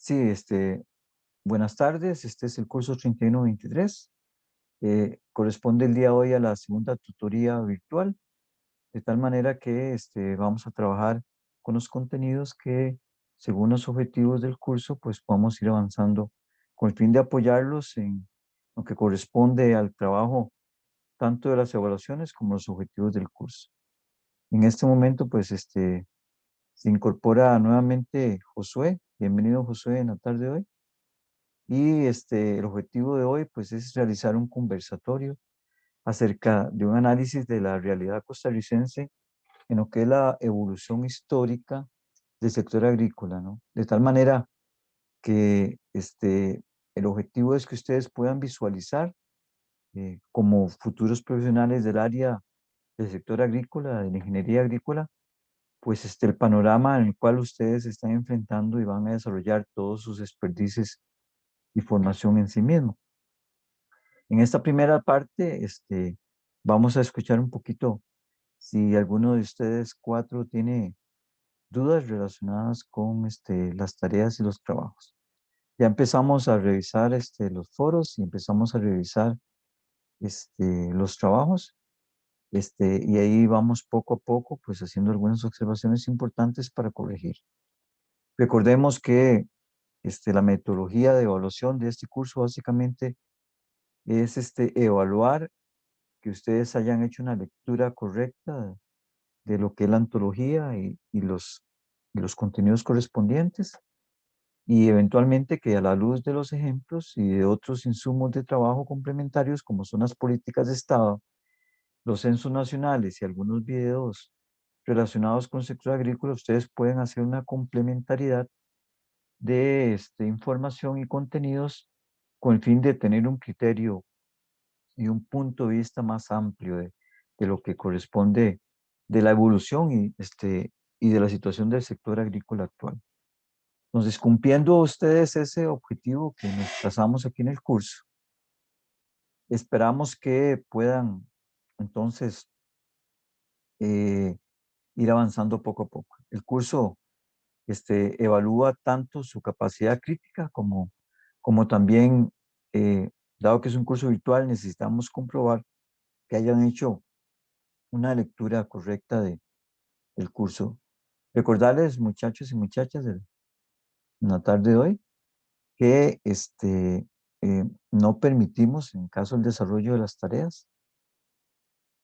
Sí, buenas tardes. Este es el curso 3123. Corresponde el día de hoy a la segunda tutoría virtual, de tal manera que vamos a trabajar con los contenidos que, según los objetivos del curso, pues podamos ir avanzando con el fin de apoyarlos en lo que corresponde al trabajo tanto de las evaluaciones como los objetivos del curso. En este momento, pues, se incorpora nuevamente Josué. Bienvenido, Josué, en la tarde de hoy. Y el objetivo de hoy pues es realizar un conversatorio acerca de un análisis de la realidad costarricense en lo que es la evolución histórica del sector agrícola, ¿no? De tal manera que el objetivo es que ustedes puedan visualizar como futuros profesionales del área del sector agrícola, de la ingeniería agrícola, pues el panorama en el cual ustedes se están enfrentando y van a desarrollar todos sus expertices y formación en sí mismos. En esta primera parte, vamos a escuchar un poquito si alguno de ustedes cuatro tiene dudas relacionadas con las tareas y los trabajos. Ya empezamos a revisar los foros y empezamos a revisar los trabajos. Y ahí vamos poco a poco, pues haciendo algunas observaciones importantes para corregir. Recordemos que la metodología de evaluación de este curso básicamente es evaluar que ustedes hayan hecho una lectura correcta de lo que es la antología y los contenidos correspondientes, y eventualmente que a la luz de los ejemplos y de otros insumos de trabajo complementarios, como son las políticas de Estado, los censos nacionales y algunos videos relacionados con el sector agrícola, ustedes pueden hacer una complementariedad de información y contenidos con el fin de tener un criterio y un punto de vista más amplio de lo que corresponde de la evolución y de la situación del sector agrícola actual. Entonces, cumpliendo ustedes ese objetivo que nos trazamos aquí en el curso, esperamos que puedan entonces eh, ir avanzando poco a poco. El curso evalúa tanto su capacidad crítica como también, dado que es un curso virtual, necesitamos comprobar que hayan hecho una lectura correcta del curso. Recordarles, muchachos y muchachas, en la tarde de hoy, que no permitimos, en caso del desarrollo de las tareas,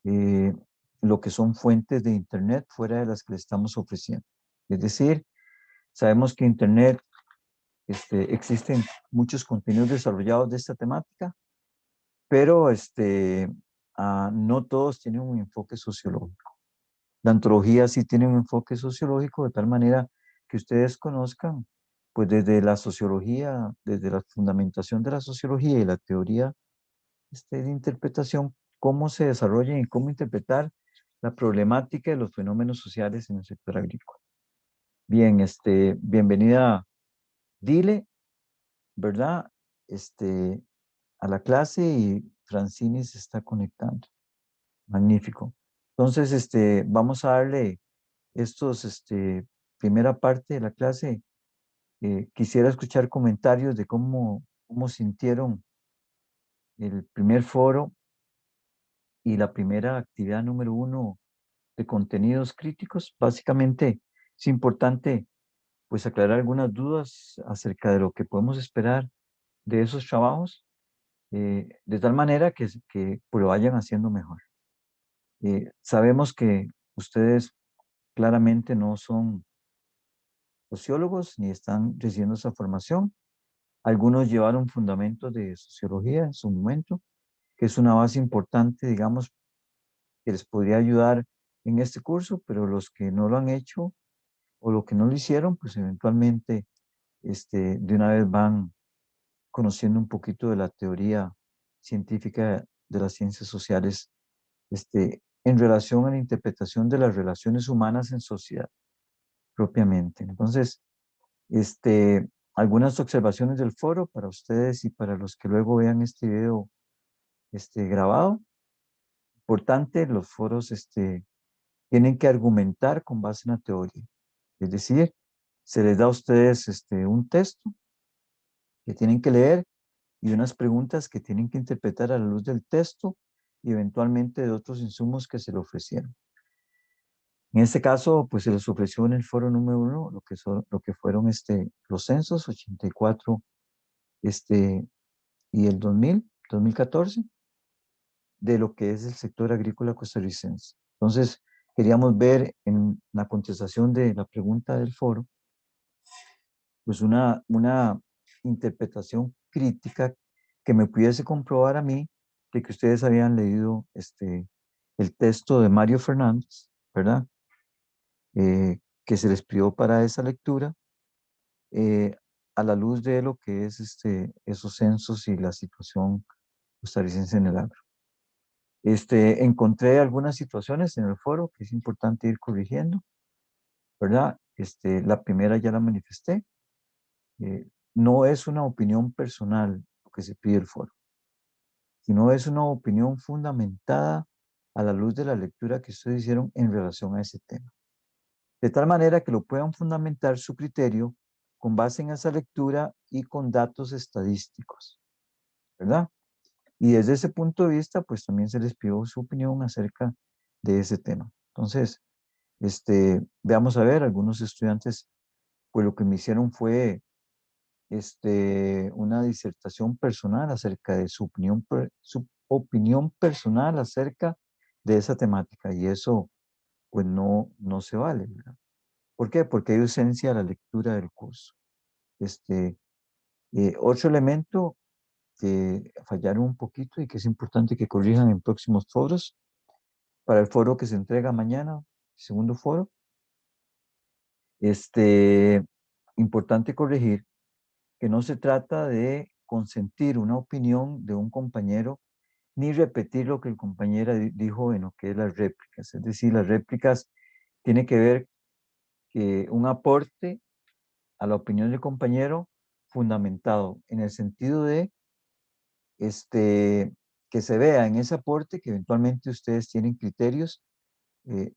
eh, lo que son fuentes de Internet fuera de las que le estamos ofreciendo. Es decir, sabemos que Internet existen muchos contenidos desarrollados de esta temática, pero no todos tienen un enfoque sociológico. La antología sí tiene un enfoque sociológico de tal manera que ustedes conozcan, pues desde la sociología, desde la fundamentación de la sociología y la teoría de interpretación, cómo se desarrollan y cómo interpretar la problemática de los fenómenos sociales en el sector agrícola. Bien, bienvenida Dile, ¿verdad? A la clase, y Francini se está conectando. Magnífico. Entonces, vamos a darle primera parte de la clase. Quisiera escuchar comentarios de cómo sintieron el primer foro y la primera actividad número 1 de contenidos críticos. Básicamente, es importante pues aclarar algunas dudas acerca de lo que podemos esperar de esos trabajos, de tal manera que pues, lo vayan haciendo mejor. Sabemos que ustedes claramente no son sociólogos ni están recibiendo esa formación. Algunos llevaron fundamentos de sociología en su momento, que es una base importante, digamos, que les podría ayudar en este curso, pero los que no lo han hecho o lo que no lo hicieron, pues eventualmente de una vez van conociendo un poquito de la teoría científica de las ciencias sociales en relación a la interpretación de las relaciones humanas en sociedad propiamente. Entonces, algunas observaciones del foro para ustedes y para los que luego vean este video grabado. Importante, los foros tienen que argumentar con base en la teoría. Es decir, se les da a ustedes un texto que tienen que leer y unas preguntas que tienen que interpretar a la luz del texto y eventualmente de otros insumos que se le ofrecieron. En este caso, pues se les ofreció en el foro número 1 lo que fueron los censos 84 y el 2014, de lo que es el sector agrícola costarricense. Entonces, queríamos ver en la contestación de la pregunta del foro, pues una interpretación crítica que me pudiese comprobar a mí de que ustedes habían leído el texto de Mario Fernández, ¿verdad? Que se les pidió para esa lectura, eh, a la luz de lo que es esos censos y la situación costarricense en el agro. Encontré algunas situaciones en el foro que es importante ir corrigiendo, ¿verdad? La primera ya la manifesté. No es una opinión personal lo que se pide el foro, sino es una opinión fundamentada a la luz de la lectura que ustedes hicieron en relación a ese tema. De tal manera que lo puedan fundamentar su criterio con base en esa lectura y con datos estadísticos, ¿verdad? Y desde ese punto de vista, pues también se les pidió su opinión acerca de ese tema. Entonces, veamos a ver, algunos estudiantes, pues lo que me hicieron fue una disertación personal acerca de su opinión personal acerca de esa temática, y eso pues no se vale, ¿verdad? ¿Por qué? Porque hay ausencia de la lectura del curso. Este, Otro elemento que fallaron un poquito y que es importante que corrijan en próximos foros, para el foro que se entrega mañana, segundo foro, importante corregir que no se trata de consentir una opinión de un compañero ni repetir lo que el compañero dijo en lo que es las réplicas. Es decir, las réplicas tiene que ver que un aporte a la opinión del compañero fundamentado en el sentido de que se vea en ese aporte que eventualmente ustedes tienen criterios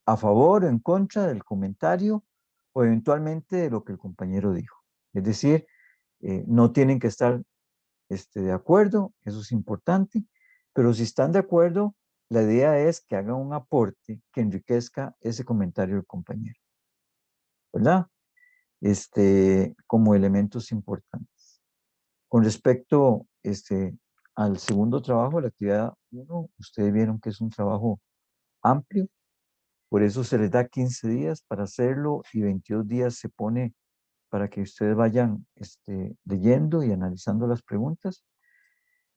a favor o en contra del comentario o eventualmente de lo que el compañero dijo. Es decir, no tienen que estar de acuerdo, eso es importante, pero si están de acuerdo, la idea es que hagan un aporte que enriquezca ese comentario del compañero, ¿verdad? Como elementos importantes. Con respecto al segundo trabajo, la actividad 1, ustedes vieron que es un trabajo amplio, por eso se les da 15 días para hacerlo y 22 días se pone para que ustedes vayan leyendo y analizando las preguntas.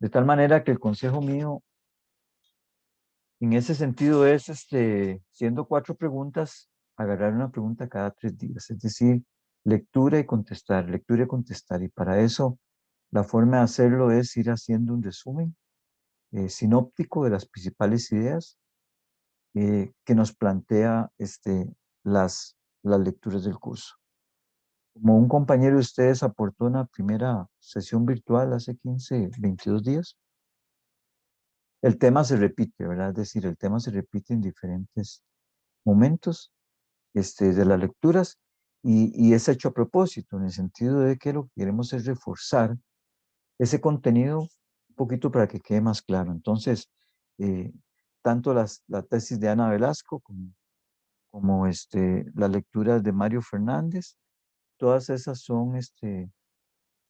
De tal manera que el consejo mío en ese sentido es, siendo 4 preguntas, agarrar una pregunta cada 3 días, es decir, lectura y contestar, lectura y contestar. Y para eso, la forma de hacerlo es ir haciendo un resumen sinóptico de las principales ideas que nos plantea las lecturas del curso. Como un compañero de ustedes aportó una primera sesión virtual hace 15, 22 días, el tema se repite, ¿verdad? Es decir, el tema se repite en diferentes momentos de las lecturas y es hecho a propósito, en el sentido de que lo que queremos es reforzar ese contenido un poquito para que quede más claro. Entonces, eh, tanto la tesis de Ana Velasco como las lecturas de Mario Fernández, todas esas son,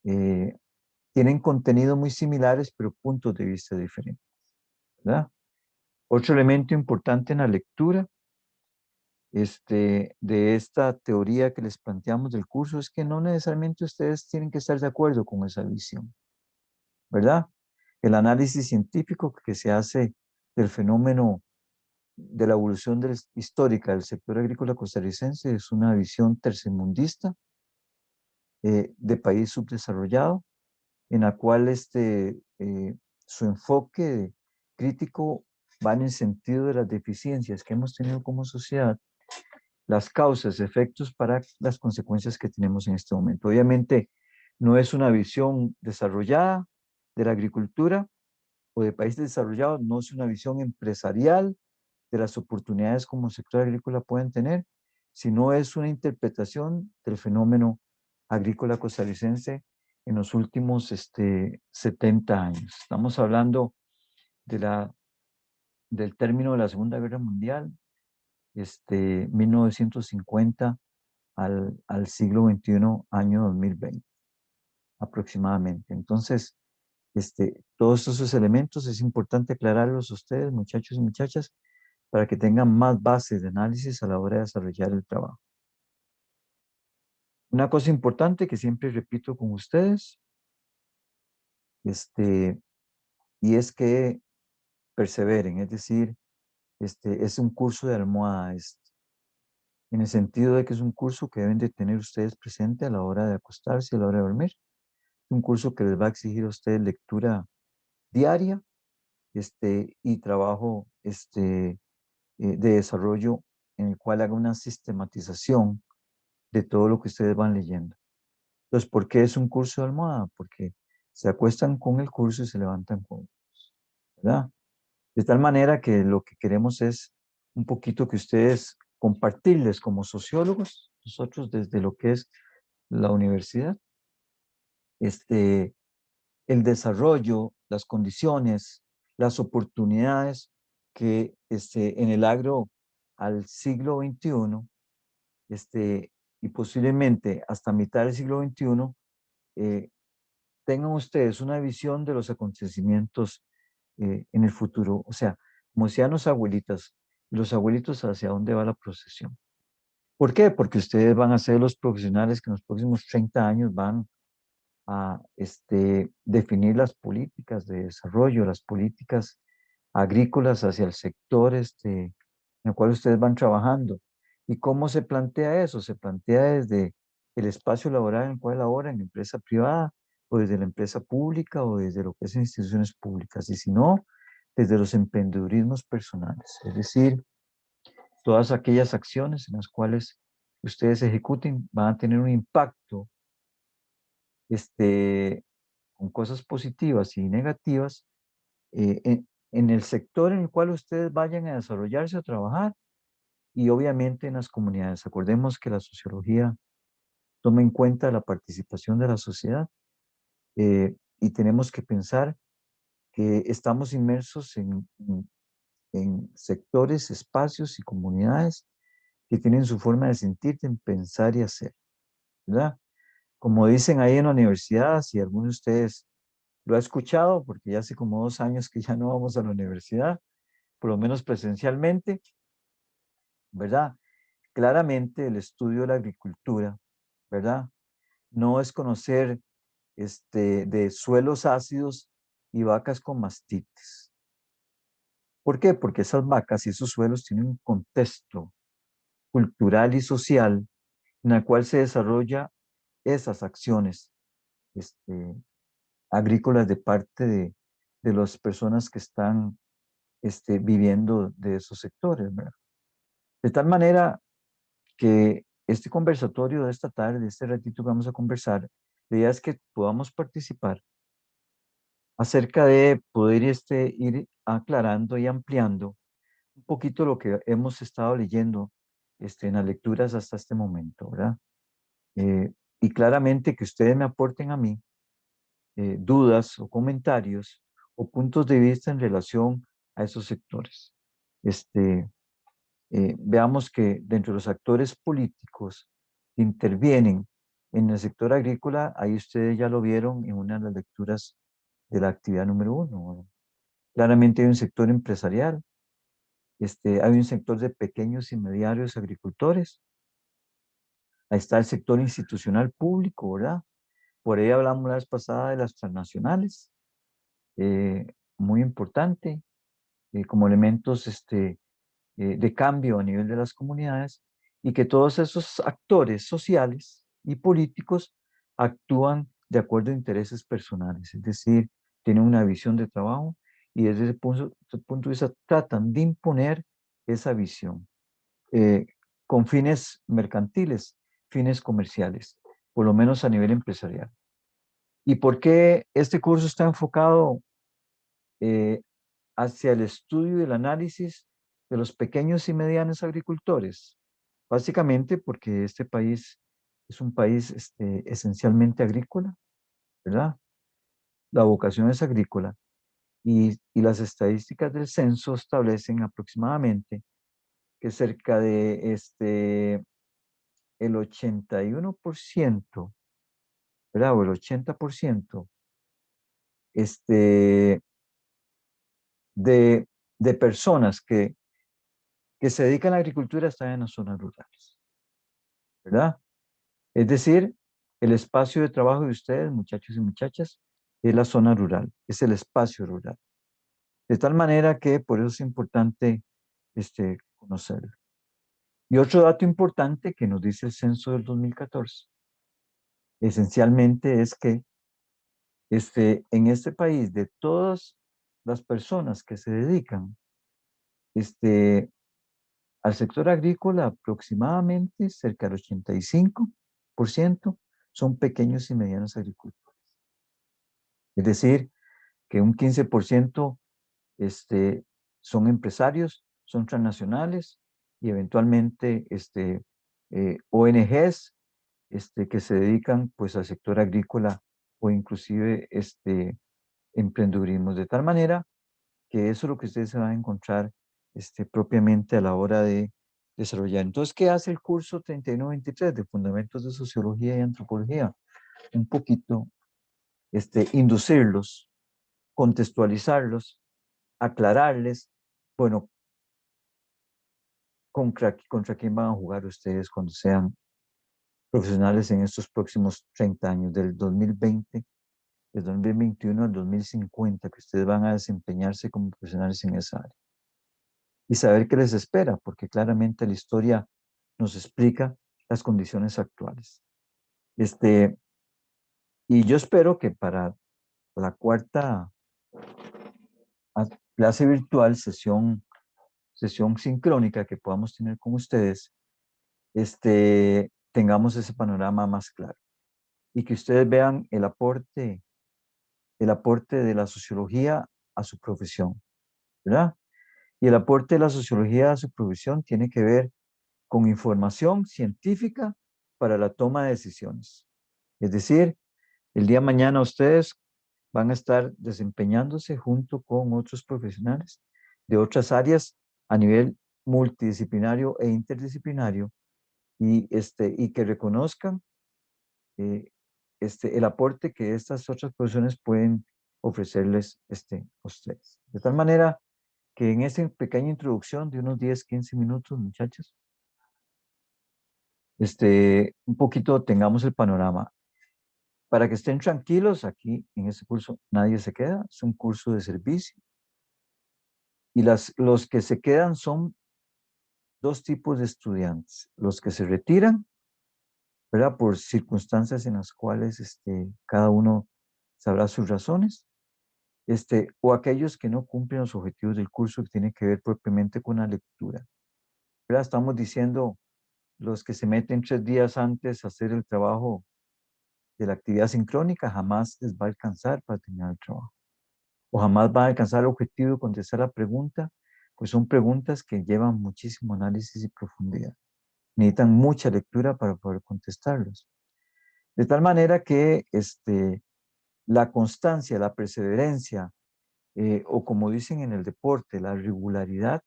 eh, tienen contenido muy similares, pero puntos de vista diferentes, ¿verdad? Otro elemento importante en la lectura de esta teoría que les planteamos del curso es que no necesariamente ustedes tienen que estar de acuerdo con esa visión, ¿verdad? El análisis científico que se hace del fenómeno de la evolución histórica del sector agrícola costarricense es una visión tercermundista de país subdesarrollado, en la cual su enfoque crítico va en el sentido de las deficiencias que hemos tenido como sociedad, las causas, efectos para las consecuencias que tenemos en este momento. Obviamente, no es una visión desarrollada de la agricultura o de países desarrollados, no es una visión empresarial de las oportunidades como el sector agrícola pueden tener, sino es una interpretación del fenómeno agrícola costarricense en los últimos 70 años. Estamos hablando de del término de la Segunda Guerra Mundial, 1950 al siglo XXI, año 2020 aproximadamente. Entonces, todos esos elementos es importante aclararlos a ustedes, muchachos y muchachas, para que tengan más bases de análisis a la hora de desarrollar el trabajo. Una cosa importante que siempre repito con ustedes, este, y es que perseveren, es decir, es un curso de almohada, en el sentido de que es un curso que deben de tener ustedes presente a la hora de acostarse, a la hora de dormir. Es un curso que les va a exigir a ustedes lectura diaria, y trabajo, de desarrollo en el cual haga una sistematización de todo lo que ustedes van leyendo. Entonces, ¿por qué es un curso de almohada? Porque se acuestan con el curso y se levantan con él, ¿verdad? De tal manera que lo que queremos es un poquito que ustedes compartirles como sociólogos, nosotros desde lo que es la universidad, el desarrollo, las condiciones, las oportunidades que en el agro al siglo XXI, y posiblemente hasta mitad del siglo XXI, eh, tengan ustedes una visión de los acontecimientos en el futuro. O sea, como decían los abuelitas, y los abuelitos hacia dónde va la procesión. ¿Por qué? Porque ustedes van a ser los profesionales que en los próximos 30 años van a definir las políticas de desarrollo, las políticas agrícolas hacia el sector en el cual ustedes van trabajando. ¿Y cómo se plantea eso? Se plantea desde el espacio laboral en el cual laboran, en empresa privada, o desde la empresa pública, o desde lo que es instituciones públicas, y si no, desde los emprendedurismos personales, es decir, todas aquellas acciones en las cuales ustedes ejecuten van a tener un impacto, con cosas positivas y negativas, en el sector en el cual ustedes vayan a desarrollarse o trabajar, y obviamente en las comunidades. Acordemos que la sociología toma en cuenta la participación de la sociedad, y tenemos que pensar que estamos inmersos en sectores, espacios y comunidades que tienen su forma de sentir, de pensar y hacer, ¿verdad? Como dicen ahí en la universidad, si alguno de ustedes lo ha escuchado, porque ya hace como 2 años que ya no vamos a la universidad, por lo menos presencialmente, ¿verdad? Claramente el estudio de la agricultura, ¿verdad? No es conocer de suelos ácidos y vacas con mastitis. ¿Por qué? Porque esas vacas y esos suelos tienen un contexto cultural y social en el cual se desarrolla esas acciones este, agrícolas de parte de las personas que están viviendo de esos sectores, ¿verdad? De tal manera que este conversatorio de esta tarde, este ratito que vamos a conversar, la idea es que podamos participar acerca de poder ir aclarando y ampliando un poquito lo que hemos estado leyendo en las lecturas hasta este momento, ¿verdad? Y claramente que ustedes me aporten a mí dudas o comentarios o puntos de vista en relación a esos sectores. Este, Veamos que dentro de los actores políticos que intervienen en el sector agrícola, ahí ustedes ya lo vieron en una de las lecturas de la actividad número 1. ¿Verdad? Claramente hay un sector empresarial, hay un sector de pequeños y medianos agricultores, ahí está el sector institucional público, ¿verdad? Por ahí hablamos la vez pasada de las transnacionales, eh, muy importante, como elementos de cambio a nivel de las comunidades, y que todos esos actores sociales y políticos actúan de acuerdo a intereses personales, es decir, tienen una visión de trabajo y desde ese punto de vista tratan de imponer esa visión eh, con fines mercantiles, fines comerciales, por lo menos a nivel empresarial. ¿Y por qué este curso está enfocado eh, hacia el estudio y el análisis de los pequeños y medianos agricultores? Básicamente porque este país es un país esencialmente agrícola, ¿verdad? La vocación es agrícola y las estadísticas del censo establecen aproximadamente que cerca de el 81%, ¿verdad? O el 80% este, de, de personas que se dedican a la agricultura están en las zonas rurales, ¿verdad? Es decir, el espacio de trabajo de ustedes, muchachos y muchachas, es la zona rural, es el espacio rural. De tal manera que por eso es importante conocerlo. Y otro dato importante que nos dice el censo del 2014, esencialmente es que en este país, de todas las personas que se dedican este, al sector agrícola, aproximadamente cerca del 85% son pequeños y medianos agricultores. Es decir, que un 15% son empresarios, son transnacionales y eventualmente ONGs que se dedican pues al sector agrícola o inclusive emprendedurismo, de tal manera que eso es lo que ustedes se van a encontrar propiamente a la hora de desarrollar. Entonces, ¿qué hace el curso 31-23 de Fundamentos de Sociología y Antropología? Un poquito inducirlos, contextualizarlos, aclararles, bueno, contra quién van a jugar ustedes cuando sean profesionales en estos próximos 30 años, del 2020, del 2021 al 2050, que ustedes van a desempeñarse como profesionales en esa área. Y saber qué les espera, porque claramente la historia nos explica las condiciones actuales. Y yo espero que para la cuarta clase virtual, sesión sincrónica que podamos tener con ustedes, tengamos ese panorama más claro y que ustedes vean el aporte de la sociología a su profesión, ¿verdad? Y el aporte de la sociología a su profesión tiene que ver con información científica para la toma de decisiones. Es decir, el día de mañana ustedes van a estar desempeñándose junto con otros profesionales de otras áreas a nivel multidisciplinario e interdisciplinario y que reconozcan eh, el aporte que estas otras profesiones pueden ofrecerles a ustedes. De tal manera que en esta pequeña introducción de unos 10, 15 minutos, muchachos, un poquito tengamos el panorama. Para que estén tranquilos, aquí en este curso nadie se queda, es un curso de servicio. Y los que se quedan son dos tipos de estudiantes, los que se retiran, ¿verdad? Por circunstancias en las cuales cada uno sabrá sus razones, o aquellos que no cumplen los objetivos del curso que tiene que ver propiamente con la lectura, ¿verdad? Estamos diciendo los que se meten 3 días antes a hacer el trabajo de la actividad sincrónica, jamás les va a alcanzar para terminar el trabajo. O jamás van a alcanzar el objetivo de contestar la pregunta, pues son preguntas que llevan muchísimo análisis y profundidad. Necesitan mucha lectura para poder contestarlos. De tal manera que la constancia, la perseverancia, o como dicen en el deporte, la regularidad,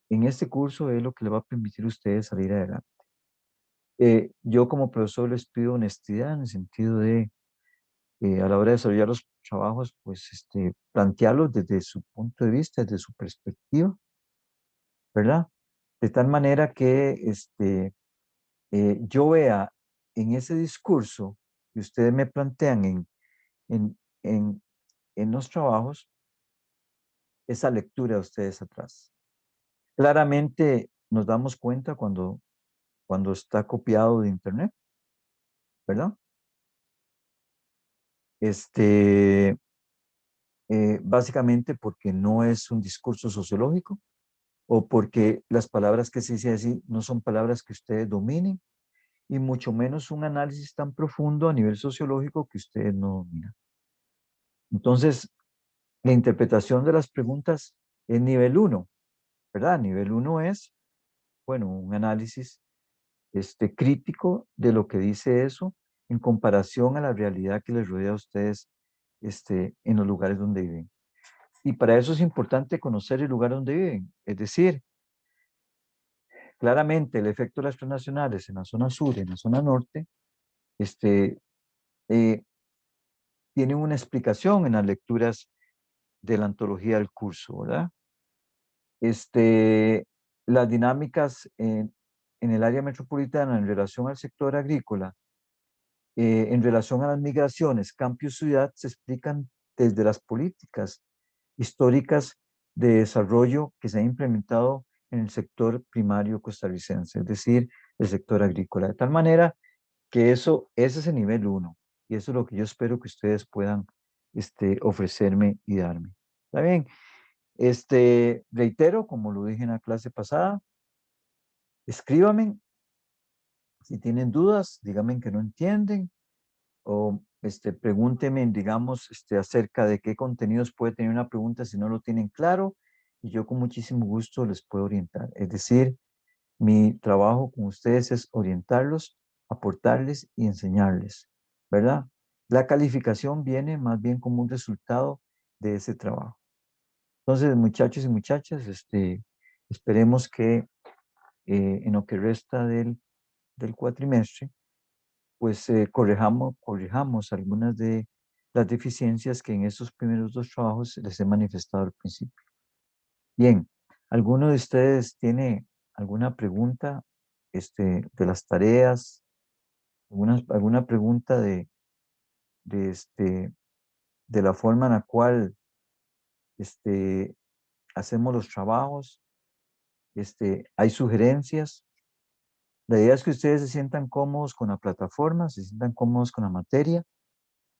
en este curso es lo que le va a permitir a ustedes salir adelante. Yo como profesor les pido honestidad en el sentido de, a la hora de desarrollar los trabajos, pues plantearlos desde su punto de vista, desde su perspectiva, ¿verdad? De tal manera que yo vea en ese discurso que ustedes me plantean en, en, en los trabajos, esa lectura de ustedes atrás. Claramente nos damos cuenta cuando está copiado de internet, ¿verdad? Este, básicamente porque no es un discurso sociológico o porque las palabras que se dicen así no son palabras que ustedes dominen y mucho menos un análisis tan profundo a nivel sociológico que ustedes no dominan. Entonces, la interpretación de las preguntas es nivel 1, ¿verdad? Nivel 1 es, bueno, un análisis crítico de lo que dice eso en comparación a la realidad que les rodea a ustedes en los lugares donde viven. Y para eso es importante conocer el lugar donde viven. Es decir, claramente el efecto de las transnacionales en la zona sur y en la zona norte este, eh, tiene una explicación en las lecturas de la antología del curso, ¿verdad? Este, las dinámicas en el área metropolitana en relación al sector agrícola, en relación a las migraciones, campo y ciudad, se explican desde las políticas históricas de desarrollo que se han implementado en el sector primario costarricense, es decir, el sector agrícola. De tal manera que ese es el nivel uno, y eso es lo que yo espero que ustedes puedan ofrecerme y darme. ¿Está bien? Reitero, como lo dije en la clase pasada, escríbanme si tienen dudas, díganme que no entienden, o pregúntenme, digamos, acerca de qué contenidos puede tener una pregunta si no lo tienen claro, y yo con muchísimo gusto les puedo orientar. Es decir, mi trabajo con ustedes es orientarlos, aportarles y enseñarles, ¿verdad? La calificación viene más bien como un resultado de ese trabajo. Entonces, muchachos y muchachas, esperemos que en lo que resta del cuatrimestre, pues corrijamos algunas de las deficiencias que en esos primeros dos trabajos les he manifestado al principio. Bien, ¿alguno de ustedes tiene alguna pregunta de las tareas, alguna pregunta de, este, de la forma en la cual este, hacemos los trabajos? ¿Hay sugerencias? La idea es que ustedes se sientan cómodos con la plataforma, se sientan cómodos con la materia,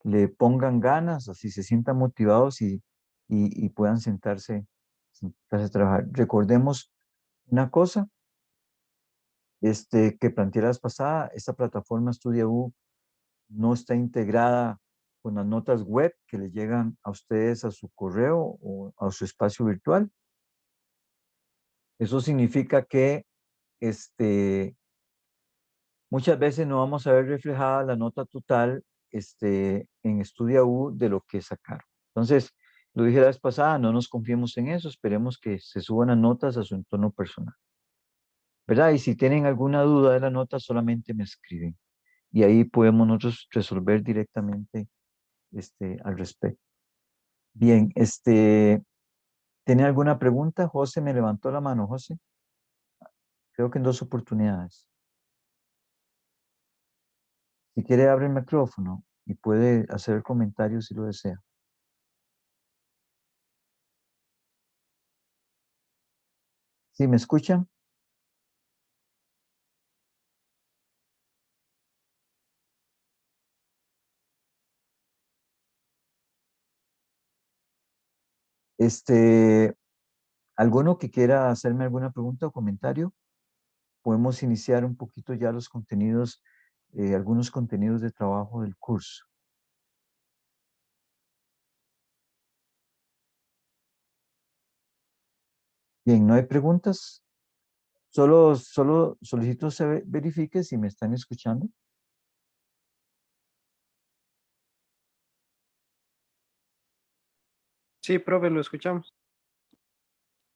le pongan ganas, así se sientan motivados y puedan sentarse a trabajar. Recordemos una cosa, que planteé la vez pasada, esta plataforma StudiaU no está integrada con las notas web que les llegan a ustedes a su correo o a su espacio virtual. Eso significa que muchas veces no vamos a ver reflejada la nota total en StudiaU de lo que sacaron. Entonces, lo dije la vez pasada, no nos confiemos en eso, esperemos que se suban las notas a su entorno personal, ¿verdad? Y si tienen alguna duda de la nota, solamente me escriben y ahí podemos nosotros resolver directamente al respecto. Bien, ¿tiene alguna pregunta? José me levantó la mano, José. Creo que en dos oportunidades. Si quiere, abre el micrófono y puede hacer el comentario si lo desea. ¿Sí me escuchan? Este, ¿Alguno que quiera hacerme alguna pregunta o comentario? Podemos iniciar un poquito ya los contenidos, algunos contenidos de trabajo del curso. Bien, ¿no hay preguntas? Solo solicito se verifique si me están escuchando. Sí, profe, lo escuchamos.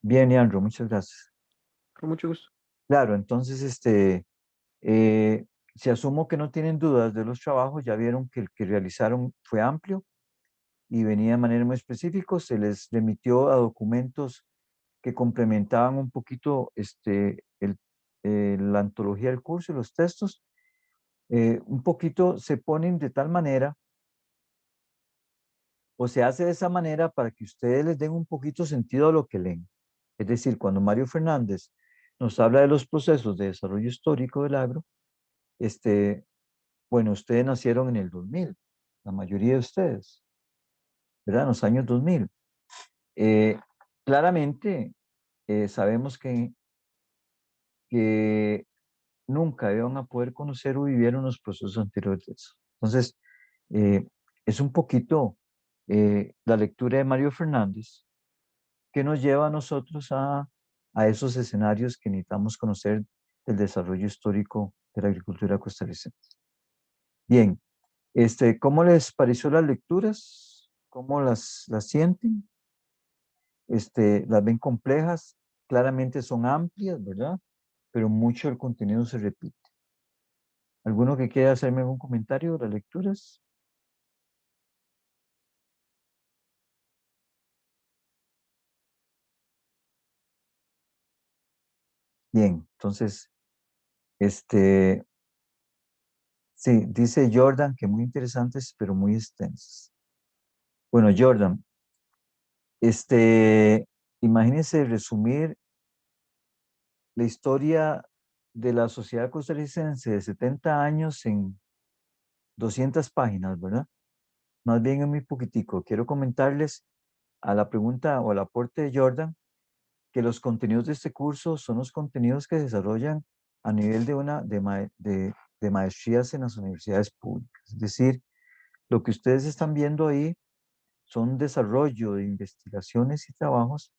Bien, Leandro, muchas gracias. Con mucho gusto. Claro, entonces, eh, si asumo que no tienen dudas de los trabajos, ya vieron que el que realizaron fue amplio y venía de manera muy específica, se les remitió a documentos que complementaban un poquito la antología del curso y los textos. Un poquito se ponen de tal manera o se hace de esa manera para que ustedes les den un poquito sentido a lo que leen. Es decir, cuando Mario Fernández nos habla de los procesos de desarrollo histórico del agro, bueno, ustedes nacieron en el 2000, la mayoría de ustedes, ¿verdad? En los años 2000. Eh, Claramente, sabemos que nunca iban a poder conocer o vivieron los procesos anteriores de eso. Entonces, eh, es un poquito la lectura de Mario Fernández que nos lleva a nosotros a esos escenarios que necesitamos conocer del desarrollo histórico de la agricultura costarricense. Bien, ¿cómo les pareció las lecturas? ¿Cómo las sienten? ¿Las ven complejas? Claramente son amplias, ¿verdad? Pero mucho del contenido se repite. ¿Alguno que quiera hacerme algún comentario de las lecturas? Bien, entonces, este, sí, dice Jordan que muy interesantes, pero muy extensas. Bueno, Jordan, imagínense resumir la historia de la sociedad costarricense de 70 años en 200 páginas, ¿verdad? Más bien es muy poquitico. Quiero comentarles a la pregunta o al aporte de Jordan que los contenidos de este curso son los contenidos que se desarrollan a nivel de maestrías en las universidades públicas. Es decir, lo que ustedes están viendo ahí son desarrollo de investigaciones y trabajos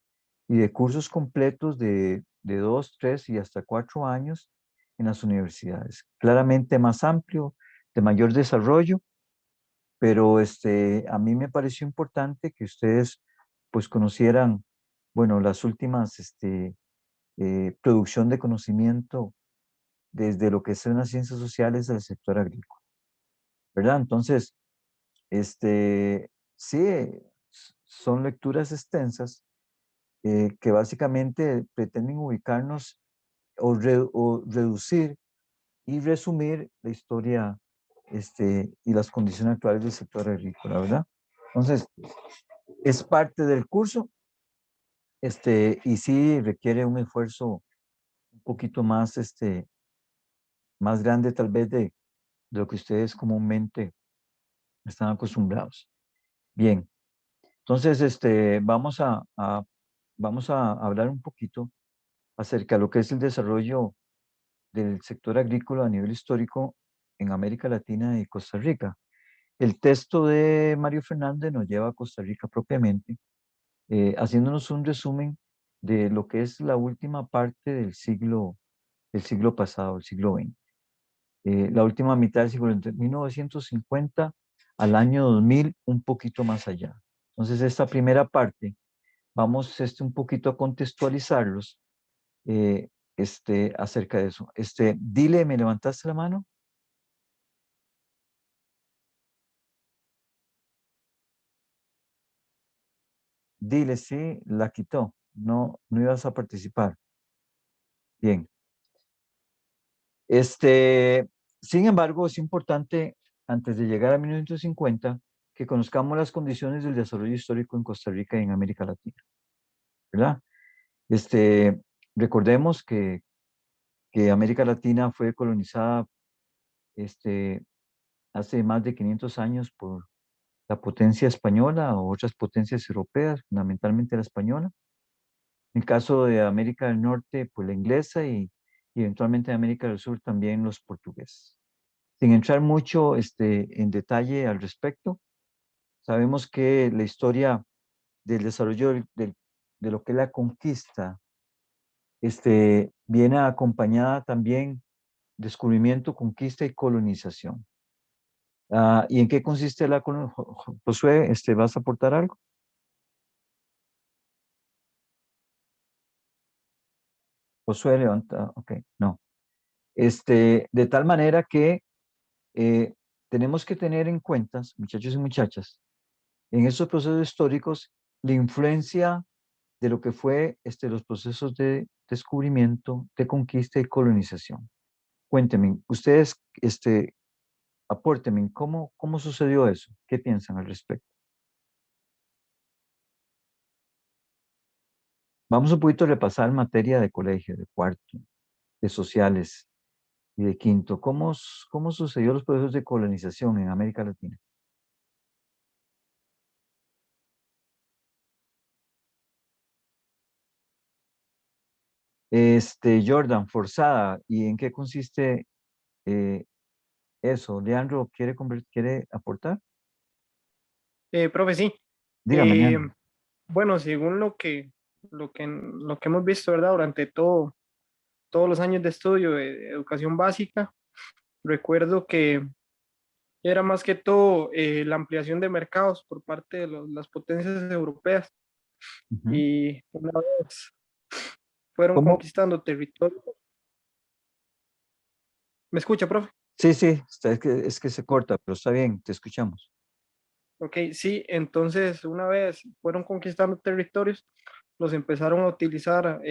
y de cursos completos de 2, 3 y hasta 4 años en las universidades. Claramente más amplio, de mayor desarrollo, pero a mí me pareció importante que ustedes pues conocieran, bueno, las últimas producción de conocimiento desde lo que son las ciencias sociales al sector agrícola, ¿verdad? Entonces, sí, son lecturas extensas que básicamente pretenden ubicarnos o reducir y resumir la historia y las condiciones actuales del sector agrícola, ¿verdad? Entonces, es parte del curso y sí requiere un esfuerzo un poquito más, más grande tal vez de lo que ustedes comúnmente están acostumbrados. Bien, entonces vamos a hablar un poquito acerca de lo que es el desarrollo del sector agrícola a nivel histórico en América Latina y Costa Rica. El texto de Mario Fernández nos lleva a Costa Rica propiamente, haciéndonos un resumen de lo que es la última parte del siglo pasado, el siglo XX. La última mitad del siglo XX, 1950 al año 2000, un poquito más allá. Entonces, esta primera parte, vamos un poquito a contextualizarlos eh, acerca de eso. Dile, ¿me levantaste la mano? Dile, sí, la quitó. No, no ibas a participar. Bien. Sin embargo, es importante, antes de llegar a 1950, que conozcamos las condiciones del desarrollo histórico en Costa Rica y en América Latina, ¿verdad? Este, recordemos que América Latina fue colonizada este, hace más de 500 años por la potencia española o otras potencias europeas, fundamentalmente la española. En el caso de América del Norte, pues la inglesa y eventualmente de América del Sur también los portugueses. Sin entrar mucho en detalle al respecto, sabemos que la historia del desarrollo de lo que es la conquista viene acompañada también descubrimiento, conquista y colonización. ¿Y en qué consiste la colonización? Josué, ¿vas a aportar algo? Josué levanta, ok, no. De tal manera que eh, tenemos que tener en cuenta, muchachos y muchachas, en estos procesos históricos, la influencia de lo que fue los procesos de descubrimiento, de conquista y colonización. Cuéntenme, ustedes, apórtenme, ¿cómo sucedió eso? ¿Qué piensan al respecto? Vamos un poquito a repasar materia de colegio, de cuarto, de sociales y de quinto. ¿Cómo sucedió los procesos de colonización en América Latina? Jordan, forzada. ¿Y en qué consiste eh, eso? Leandro, ¿quiere aportar? Profe, sí. Dígame, Eh, Leandro. bueno, según lo que hemos visto, ¿verdad? Durante todos los años de estudio de educación básica, recuerdo que era más que todo la ampliación de mercados por parte de las potencias europeas Ujú. y una vez fueron ¿Cómo? conquistando territorio. ¿Me escucha, profe? Sí, sí, es que se corta, pero está bien, te escuchamos. Ok, sí, entonces una vez fueron conquistando territorios, los empezaron a utilizar,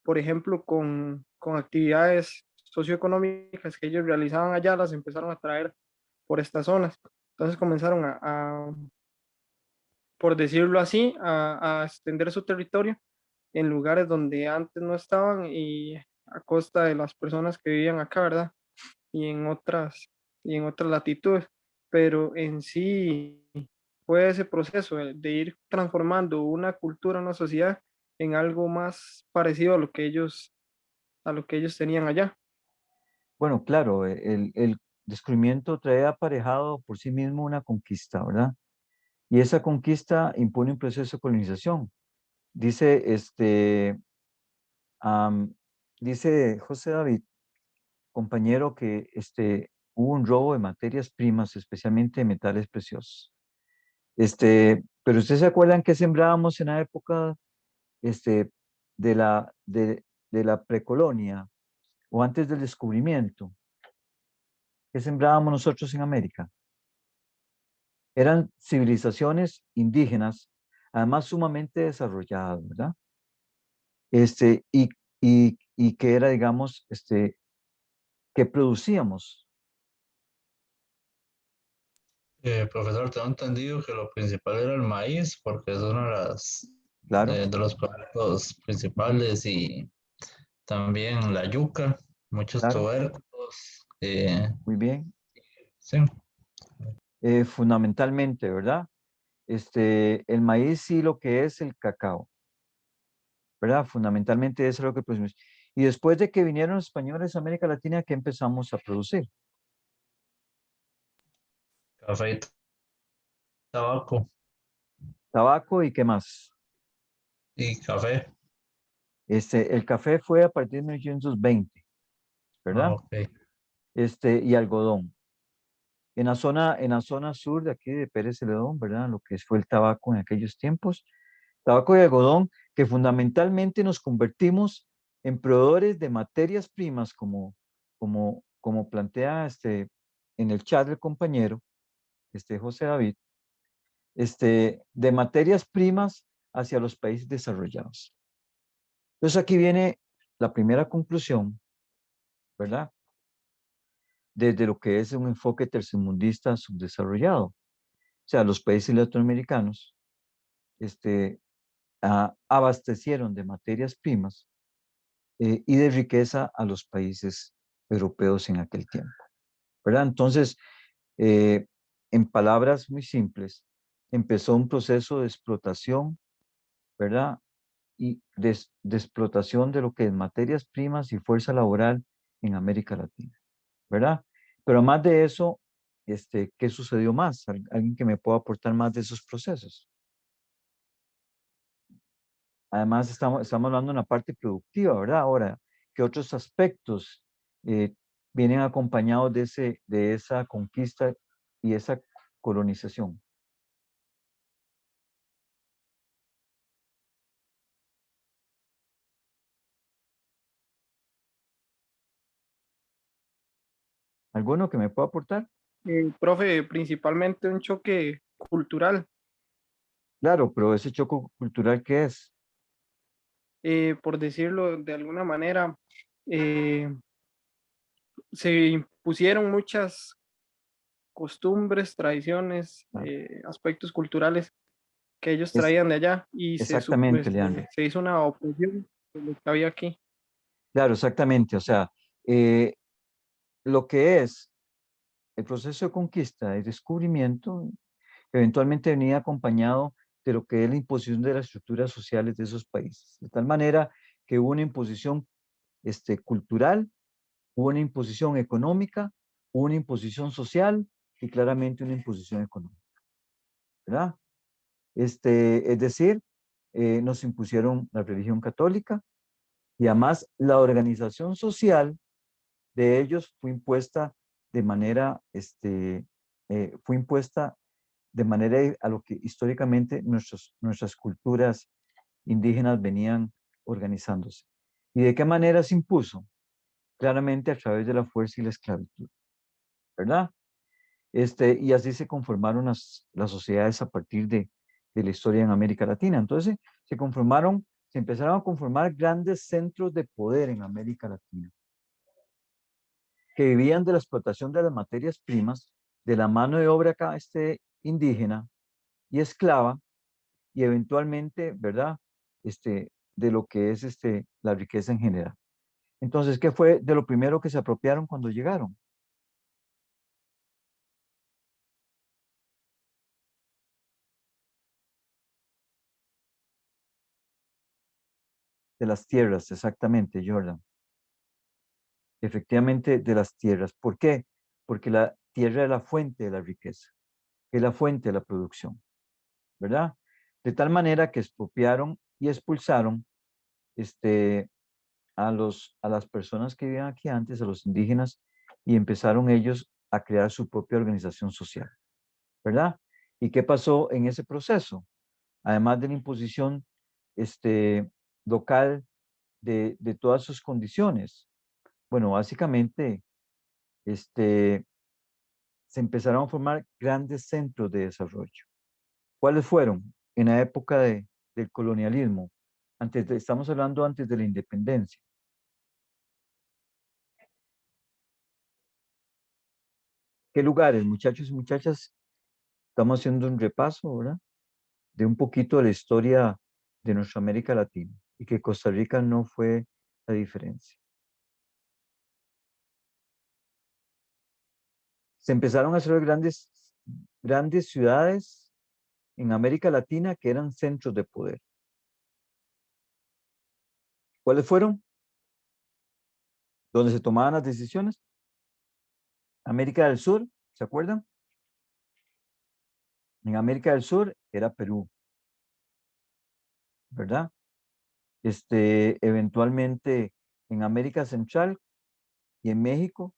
por ejemplo, con actividades socioeconómicas que ellos realizaban allá, las empezaron a traer por estas zonas. Entonces comenzaron por decirlo así, a extender su territorio en lugares donde antes no estaban y a costa de las personas que vivían acá, ¿verdad? Y en otras latitudes. Pero en sí fue ese proceso de ir transformando una cultura, una sociedad en algo más parecido a lo que ellos tenían allá. Bueno, claro, el descubrimiento trae aparejado por sí mismo una conquista, ¿verdad? Y esa conquista impone un proceso de colonización. Dice, am, dice José David, compañero, que hubo un robo de materias primas, especialmente de metales preciosos. Pero ustedes se acuerdan que sembrábamos en la época este, de de la precolonia o antes del descubrimiento. ¿Qué sembrábamos nosotros en América? Eran civilizaciones indígenas, además sumamente desarrolladas, ¿verdad? Este, y, y que era, digamos, que producíamos, Profesor, tengo entendido que lo principal era el maíz, porque es una de claro, de los productos principales y también la yuca, muchos claro, tubérculos. muy bien. Sí, Fundamentalmente, ¿verdad? El maíz sí lo que es el cacao, ¿verdad? Fundamentalmente eso es lo que producimos. Y después de que vinieron los españoles a América Latina, ¿qué empezamos a producir? café y tabaco Tabaco y qué más. y café. El café fue a partir de 1920, Ah, ¿verdad? ok. Y algodón. En la zona sur de aquí de Pérez Celedón, ¿verdad? Lo que fue el tabaco en aquellos tiempos, tabaco y algodón, que fundamentalmente nos convertimos en proveedores de materias primas, como plantea en el chat el compañero, José David, de materias primas hacia los países desarrollados. Entonces aquí viene la primera conclusión, ¿verdad? Desde lo que es un enfoque tercermundista subdesarrollado. O sea, los países latinoamericanos este, abastecieron de materias primas y de riqueza a los países europeos en aquel tiempo, ¿verdad? Entonces, eh, en palabras muy simples, empezó un proceso de explotación, ¿verdad? Y de explotación de lo que es materias primas y fuerza laboral en América Latina, ¿verdad? Pero más de eso, ¿qué sucedió más? ¿Alguien que me pueda aportar más de esos procesos? Además, estamos hablando de una parte productiva, ¿verdad? Ahora, ¿qué otros aspectos eh, vienen acompañados de esa conquista y esa colonización? ¿Alguno que me pueda aportar? Profe, principalmente un choque cultural, Claro, pero ese choque cultural, ¿qué es? por decirlo de alguna manera, eh, se impusieron muchas costumbres, tradiciones, Claro, aspectos culturales que ellos es traían de allá y exactamente, Leandro. se hizo una oposición de lo que había aquí. Claro, exactamente. O sea, eh, lo que es el proceso de conquista y descubrimiento eventualmente venía acompañado de lo que es la imposición de las estructuras sociales de esos países. De tal manera que hubo una imposición cultural, hubo una imposición económica, hubo una imposición social y claramente una imposición económica, ¿verdad? Es decir, nos impusieron la religión católica y además la organización social de ellos fue impuesta de manera, fue impuesta de manera a lo que históricamente nuestras culturas indígenas venían organizándose. ¿Y de qué manera se impuso? Claramente a través de la fuerza y la esclavitud, ¿verdad? Y así se conformaron las sociedades a partir de la historia en América Latina. Entonces, se empezaron a conformar grandes centros de poder en América Latina, que vivían de la explotación de las materias primas, de la mano de obra acá, indígena y esclava, y eventualmente, ¿verdad? De lo que es la riqueza en general. Entonces, ¿qué fue de lo primero que se apropiaron cuando llegaron? De las tierras, exactamente, Jordan. Efectivamente, de las tierras. ¿Por qué? Porque la tierra es la fuente de la riqueza, es la fuente de la producción, ¿verdad? De tal manera que expropiaron y expulsaron a las personas que vivían aquí antes, a los indígenas, y empezaron ellos a crear su propia organización social, ¿verdad? ¿Y qué pasó en ese proceso? Además de la imposición local de todas sus condiciones. Bueno, básicamente, se empezaron a formar grandes centros de desarrollo. ¿Cuáles fueron? En la época del colonialismo, estamos hablando antes de la independencia. ¿Qué lugares, muchachos y muchachas? Estamos haciendo un repaso, ¿verdad? De un poquito de la historia de nuestra América Latina y que Costa Rica no fue la diferencia. Se empezaron a hacer grandes ciudades en América Latina que eran centros de poder. ¿Cuáles fueron? ¿Dónde se tomaban las decisiones? América del Sur, ¿se acuerdan? En América del Sur era Perú, ¿verdad? Eventualmente en América Central y en México,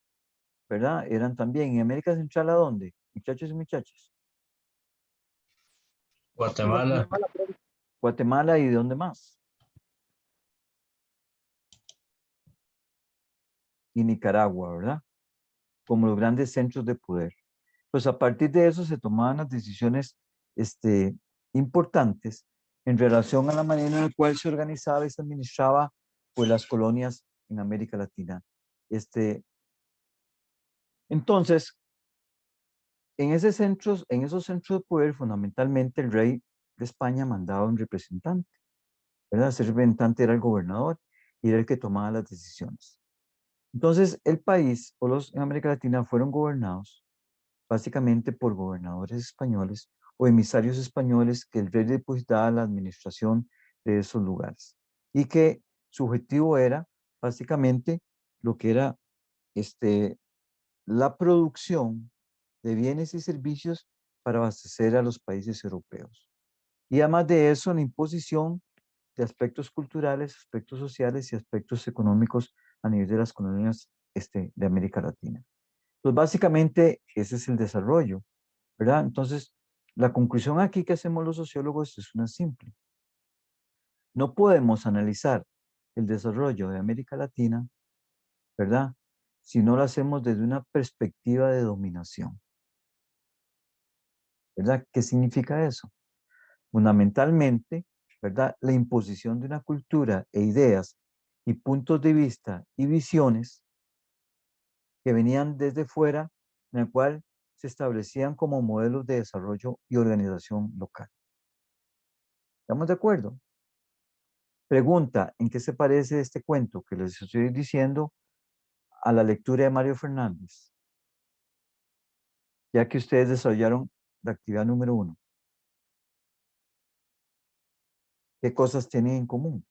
¿verdad? Eran también. ¿En América Central a dónde? Muchachos y muchachas. Guatemala. Guatemala y ¿de dónde más? Y Nicaragua, ¿verdad? Como los grandes centros de poder. Pues a partir de eso se tomaban las decisiones importantes en relación a la manera en la cual se organizaba y se administraba pues, las colonias en América Latina. Entonces, en esos centros de poder, fundamentalmente el rey de España mandaba un representante, ¿verdad? Ese representante era el gobernador y era el que tomaba las decisiones. Entonces, el país o los en América Latina fueron gobernados básicamente por gobernadores españoles o emisarios españoles que el rey depositaba la administración de esos lugares y que su objetivo era básicamente lo que era la producción de bienes y servicios para abastecer a los países europeos. Y además de eso, la imposición de aspectos culturales, aspectos sociales y aspectos económicos a nivel de las colonias de América Latina. Pues básicamente ese es el desarrollo, ¿verdad? Entonces, la conclusión aquí que hacemos los sociólogos es una simple. No podemos analizar el desarrollo de América Latina, ¿verdad? Si no lo hacemos desde una perspectiva de dominación, ¿verdad? ¿Qué significa eso? Fundamentalmente, ¿verdad? La imposición de una cultura e ideas y puntos de vista y visiones que venían desde fuera, en el cual se establecían como modelos de desarrollo y organización local. ¿Estamos de acuerdo? Pregunta, ¿en qué se parece este cuento que les estoy diciendo a la lectura de Mario Fernández? Ya que ustedes desarrollaron la actividad número 1. ¿Qué cosas tienen en común?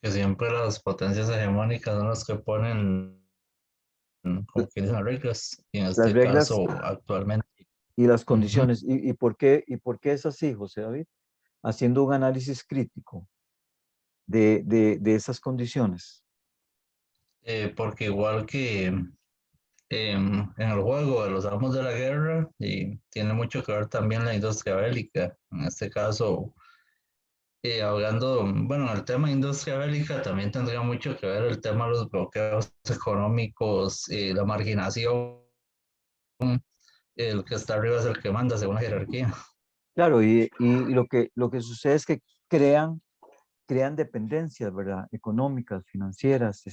Que siempre las potencias hegemónicas son las que ponen, como que dicen, las reglas, y en Las este reglas caso actualmente. y las Ujú. condiciones. ¿Y por qué es así, José David? Haciendo un análisis crítico de esas condiciones. porque igual que en el juego de los amos de la guerra, y tiene mucho que ver también la industria bélica. En este caso, hablando, bueno, el tema de industria bélica también tendría mucho que ver el tema de los bloqueos económicos, la marginación, el que está arriba es el que manda según la jerarquía. Claro, y lo que sucede es que crean dependencias, ¿verdad? Económicas, financieras,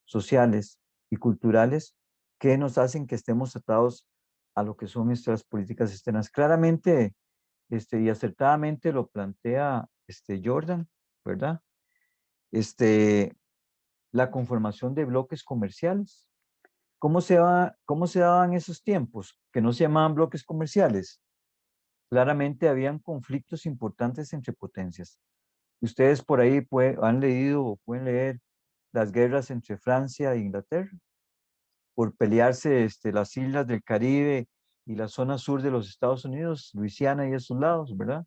sociales y culturales que nos hacen que estemos atados a lo que son nuestras políticas externas. Claramente, y acertadamente lo plantea Jordan, ¿verdad? Este, la conformación de bloques comerciales. Cómo se daban esos tiempos? Que no se llamaban bloques comerciales. Claramente habían conflictos importantes entre potencias. Ustedes por ahí han leído o pueden leer las guerras entre Francia e Inglaterra por pelearse las islas del Caribe y la zona sur de los Estados Unidos, Luisiana y esos lados, ¿verdad?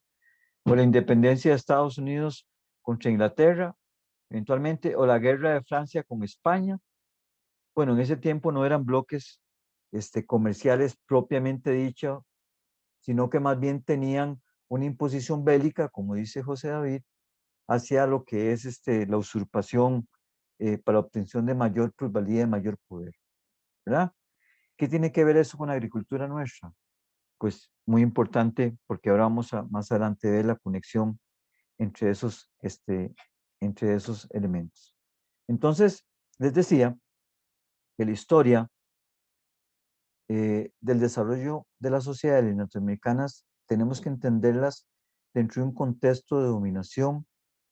O la independencia de Estados Unidos contra Inglaterra, eventualmente, o la guerra de Francia con España. Bueno, en ese tiempo no eran bloques comerciales propiamente dicho, sino que más bien tenían una imposición bélica, como dice José David, hacia lo que es la usurpación para obtención de mayor plusvalía, de mayor poder, ¿verdad? ¿Qué tiene que ver eso con la agricultura nuestra? Pues muy importante, porque ahora vamos a más adelante ver la conexión entre esos elementos. Entonces, les decía que la historia del desarrollo de las sociedades norteamericanas tenemos que entenderlas dentro de un contexto de dominación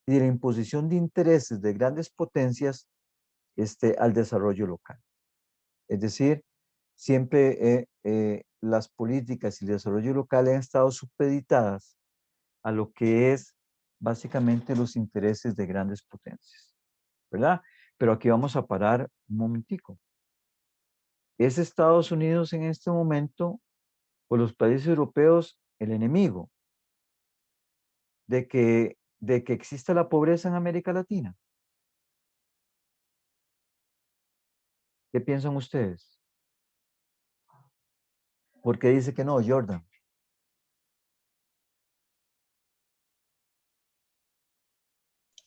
y de la imposición de intereses de grandes potencias al desarrollo local. Es decir, siempre las políticas y el desarrollo local han estado supeditadas a lo que es básicamente los intereses de grandes potencias, ¿verdad? Pero aquí vamos a parar un momentico. ¿Es Estados Unidos en este momento o los países europeos el enemigo de que exista la pobreza en América Latina? ¿Qué piensan ustedes? ¿Por qué dice que no, Jordan?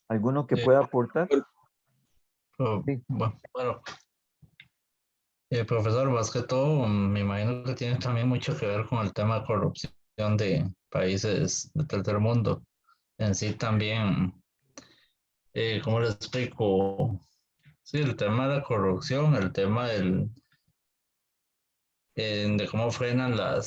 ¿Alguno que Eh, pueda aportar? Sí. bueno, profesor, más que todo, me imagino que tiene también mucho que ver con el tema de corrupción de países del tercer mundo. En sí también, ¿cómo le explico? Sí, el tema de la corrupción, el tema de cómo frenan la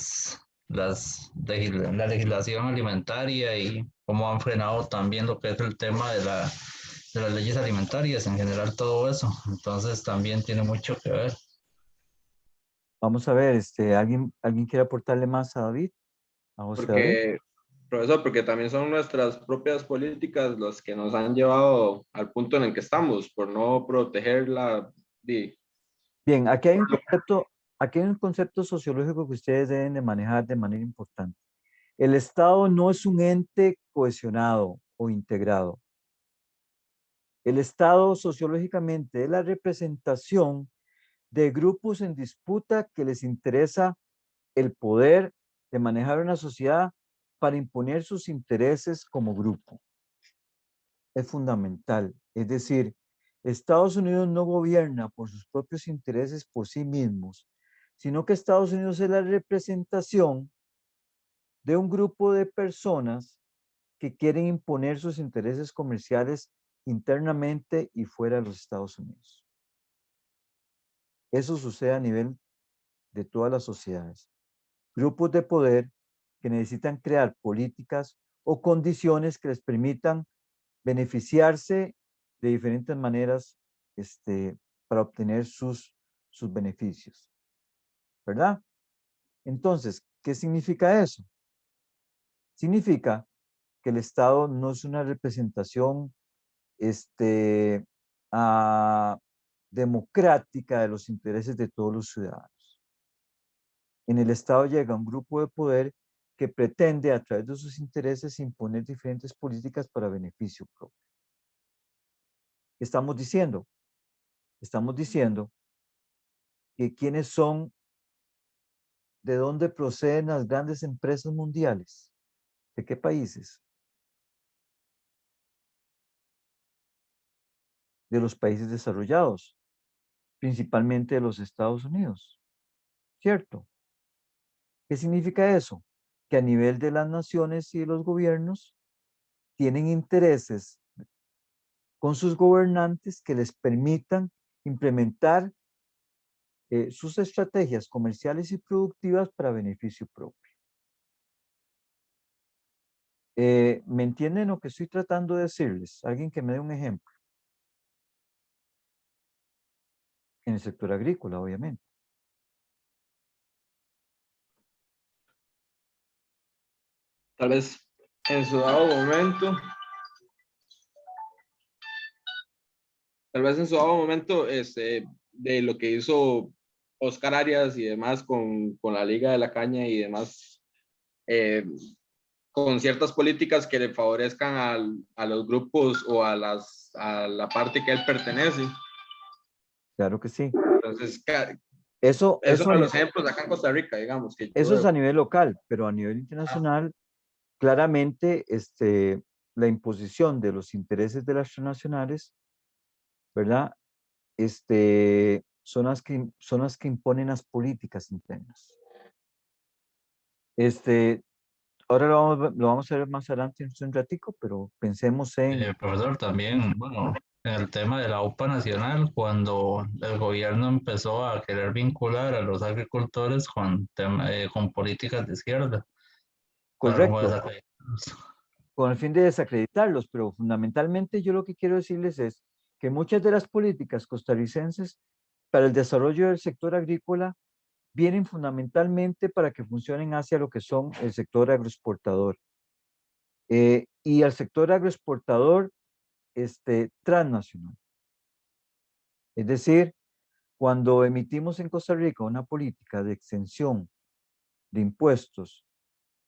legislación alimentaria y cómo han frenado también lo que es el tema de las leyes alimentarias, en general todo eso. Entonces también tiene mucho que ver. Vamos a ver, ¿alguien quiere aportarle más a David? ¿A José David? Porque, profesor, porque también son nuestras propias políticas las que nos han llevado al punto en el que estamos, por no proteger la... Bien, aquí hay un concepto sociológico que ustedes deben de manejar de manera importante. El Estado no es un ente cohesionado o integrado. El Estado sociológicamente es la representación de grupos en disputa que les interesa el poder de manejar una sociedad para imponer sus intereses como grupo. Es fundamental. Es decir, Estados Unidos no gobierna por sus propios intereses por sí mismos, sino que Estados Unidos es la representación de un grupo de personas que quieren imponer sus intereses comerciales internamente y fuera de los Estados Unidos. Eso sucede a nivel de todas las sociedades. Grupos de poder que necesitan crear políticas o condiciones que les permitan beneficiarse de diferentes maneras para obtener sus beneficios, ¿verdad? Entonces, ¿qué significa eso? Significa que el Estado no es una representación este, ah, democrática de los intereses de todos los ciudadanos. En el Estado llega un grupo de poder que pretende a través de sus intereses imponer diferentes políticas para beneficio propio. ¿Qué estamos diciendo? Estamos diciendo que quiénes son, de dónde proceden las grandes empresas mundiales, de qué países, de los países desarrollados, principalmente de los Estados Unidos, ¿cierto? ¿Qué significa eso? Que a nivel de las naciones y de los gobiernos tienen intereses con sus gobernantes que les permitan implementar sus estrategias comerciales y productivas para beneficio propio. ¿Me entienden lo que estoy tratando de decirles? Alguien que me dé un ejemplo. En el sector agrícola, obviamente. Tal vez en su dado momento, de lo que hizo Oscar Arias y demás con la Liga de la Caña y demás, eh, con ciertas políticas que le favorezcan a los grupos o a la parte que él pertenece. Claro que sí. Entonces, Eso, es eso, uno de los ejemplos acá en Costa Rica, digamos, que yo eso es veo. a nivel local, pero a nivel internacional, claramente, la imposición de los intereses de las transnacionales, ¿verdad? Son las que imponen las políticas internas. Ahora lo vamos a ver más adelante en un ratico, pero pensemos en, Profesor, también, bueno, en el tema de la UPA nacional, cuando el gobierno empezó a querer vincular a los agricultores con políticas de izquierda, para como correcto, desacreditarlos. con el fin de desacreditarlos, pero fundamentalmente yo lo que quiero decirles es que muchas de las políticas costarricenses para el desarrollo del sector agrícola vienen fundamentalmente para que funcionen hacia lo que son el sector agroexportador. Y al sector agroexportador transnacional. Es decir, cuando emitimos en Costa Rica una política de exención de impuestos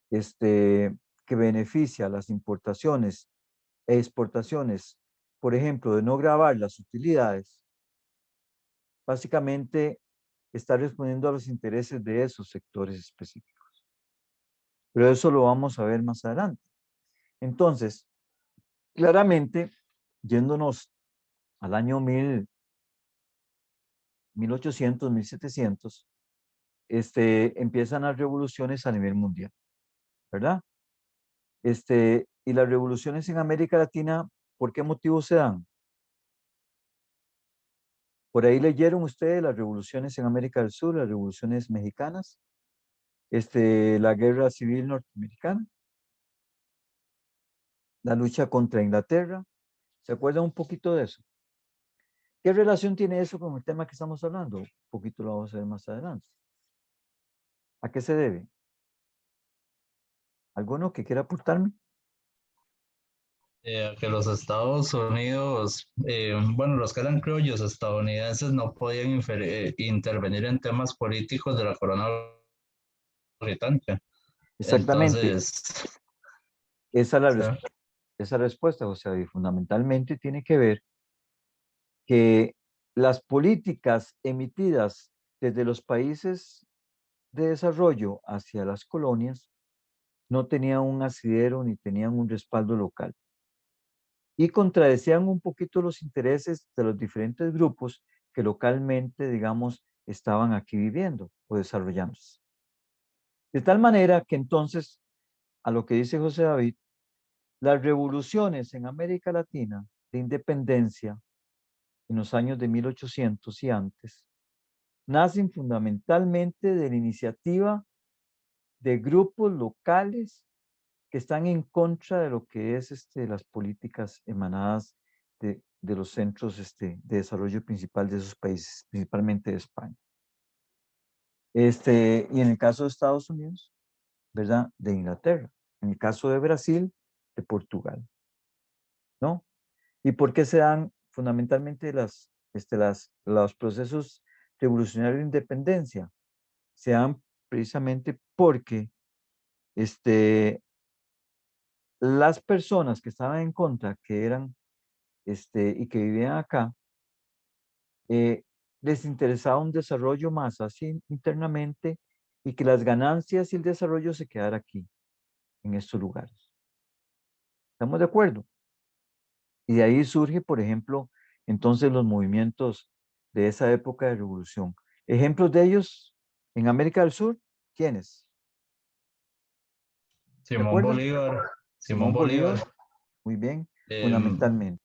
que beneficia a las importaciones e exportaciones, por ejemplo, de no gravar las utilidades, básicamente está respondiendo a los intereses de esos sectores específicos. Pero eso lo vamos a ver más adelante. Entonces, claramente, yéndonos al año 1800, 1700, empiezan las revoluciones a nivel mundial, ¿verdad? Y las revoluciones en América Latina, ¿por qué motivos se dan? Por ahí leyeron ustedes las revoluciones en América del Sur, las revoluciones mexicanas, la guerra civil norteamericana, la lucha contra Inglaterra. ¿Se acuerdan un poquito de eso? ¿Qué relación tiene eso con el tema que estamos hablando? Un poquito lo vamos a ver más adelante. ¿A qué se debe? ¿Alguno que quiera aportarme? Que los Estados Unidos, bueno, los que eran criollos estadounidenses no podían intervenir en temas políticos de la corona británica. Exactamente. Entonces, Esa es o sea, esa respuesta, o sea, y fundamentalmente tiene que ver que las políticas emitidas desde los países de desarrollo hacia las colonias no tenían un asidero ni tenían un respaldo local y contradecían un poquito los intereses de los diferentes grupos que localmente, digamos, estaban aquí viviendo o desarrollándose. De tal manera que entonces, a lo que dice José David, las revoluciones en América Latina de independencia en los años de 1800 y antes, nacen fundamentalmente de la iniciativa de grupos locales que están en contra de lo que es las políticas emanadas de los centros de desarrollo principal de esos países, principalmente de España. Y en el caso de Estados Unidos, ¿verdad? De Inglaterra. En el caso de Brasil, de Portugal, ¿no? ¿Y por qué se dan fundamentalmente los procesos revolucionarios de independencia? Se dan precisamente porque las personas que estaban en contra, que eran y que vivían acá, les interesaba un desarrollo más así internamente y que las ganancias y el desarrollo se quedara aquí, en estos lugares. ¿Estamos de acuerdo? Y de ahí surge, por ejemplo, entonces los movimientos de esa época de revolución. Ejemplos de ellos en América del Sur, ¿quiénes? ¿Se Simón acuerdan? Bolívar, Simón Bolívar, muy bien, em, fundamentalmente.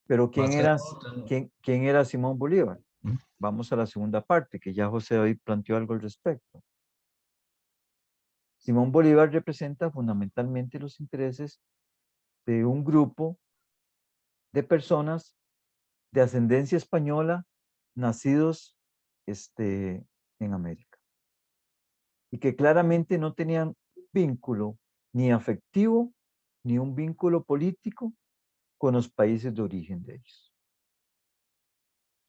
Pero más que todo, ¿quién era Simón Bolívar? ¿Mm? Vamos a la segunda parte, que ya José hoy planteó algo al respecto. Simón Bolívar representa fundamentalmente los intereses de un grupo de personas de ascendencia española nacidos en América y que claramente no tenían vínculo ni afectivo ni un vínculo político con los países de origen de ellos.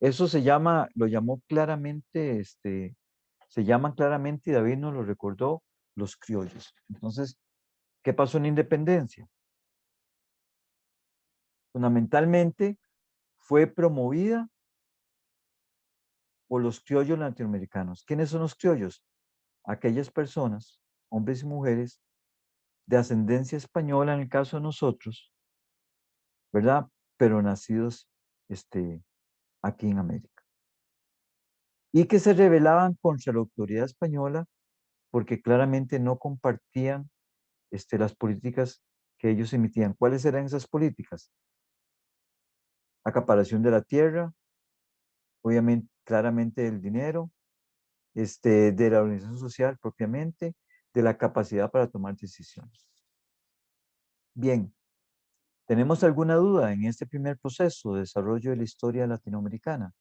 Eso se llama, lo llamó claramente, se llaman claramente, y David nos lo recordó, los criollos. Entonces, ¿qué pasó en la independencia? Fundamentalmente fue promovida por los criollos latinoamericanos. ¿Quiénes son los criollos? Aquellas personas, hombres y mujeres, de ascendencia española en el caso de nosotros, ¿verdad? Pero nacidos aquí en América. Y que se rebelaban contra la autoridad española porque claramente no compartían las políticas que ellos emitían. ¿Cuáles eran esas políticas? Acaparación de la tierra, obviamente, claramente del dinero, de la organización social propiamente, de la capacidad para tomar decisiones. Bien, ¿tenemos alguna duda en este primer proceso de desarrollo de la historia latinoamericana?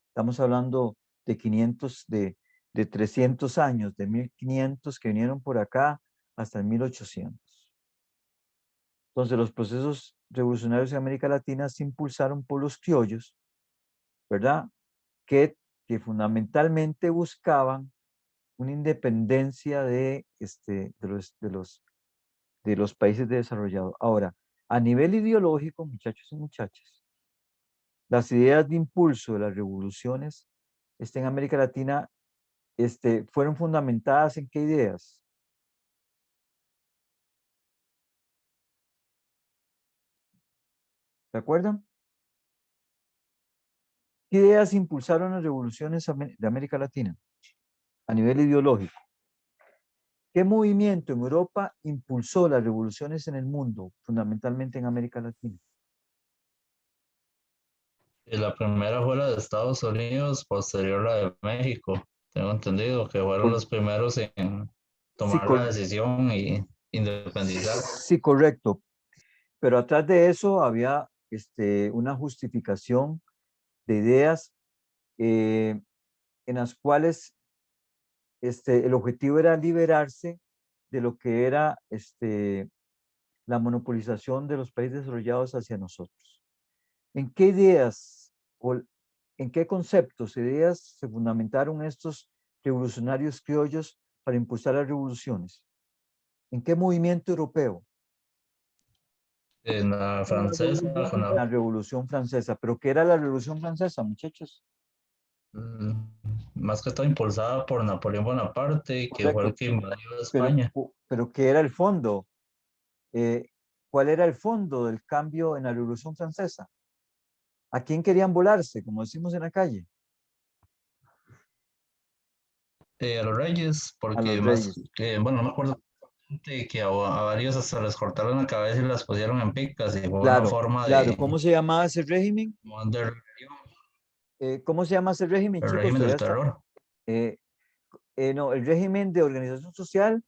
Estamos hablando de 500, de 300 años, de 1500 que vinieron por acá hasta el 1800. Entonces, los procesos revolucionarios en América Latina se impulsaron por los criollos, ¿verdad? Que fundamentalmente buscaban una independencia de los países desarrollados. Ahora, a nivel ideológico, muchachos y muchachas, las ideas de impulso de las revoluciones en América Latina fueron fundamentadas en qué ideas. ¿Se acuerdan? ¿Qué ideas impulsaron las revoluciones de América Latina a nivel ideológico? ¿Qué movimiento en Europa impulsó las revoluciones en el mundo, fundamentalmente en América Latina? y la primera fue la de Estados Unidos, posterior la de México. Tengo entendido que fueron Por- los primeros en sí, tomar la decisión y independizar. sí, correcto. Pero atrás de eso había una justificación de ideas en las cuales el objetivo era liberarse de lo que era la monopolización de los países desarrollados hacia nosotros. ¿En qué ideas o en qué conceptos, ideas se fundamentaron estos revolucionarios criollos para impulsar las revoluciones? ¿En qué movimiento europeo? En la francesa, con La Revolución Francesa. ¿Pero qué era la Revolución Francesa, muchachos? mm, más que todo impulsada por Napoleón Bonaparte, que fue el Correcto. que invadió Pero, España. pero ¿qué era el fondo? Eh, ¿Cuál era el fondo del cambio en la Revolución Francesa? ¿A quién querían volarse, como decimos en la calle? A los reyes, A los porque más reyes. que, bueno, no me acuerdo que a varios hasta les cortaron la cabeza y las pusieron en picas y fue una Claro, forma claro. de, ¿Cómo se llamaba ese régimen? de ¿Cómo se llama ese régimen, el chicos? régimen Todavía del está. terror. eh, no, el régimen de organización social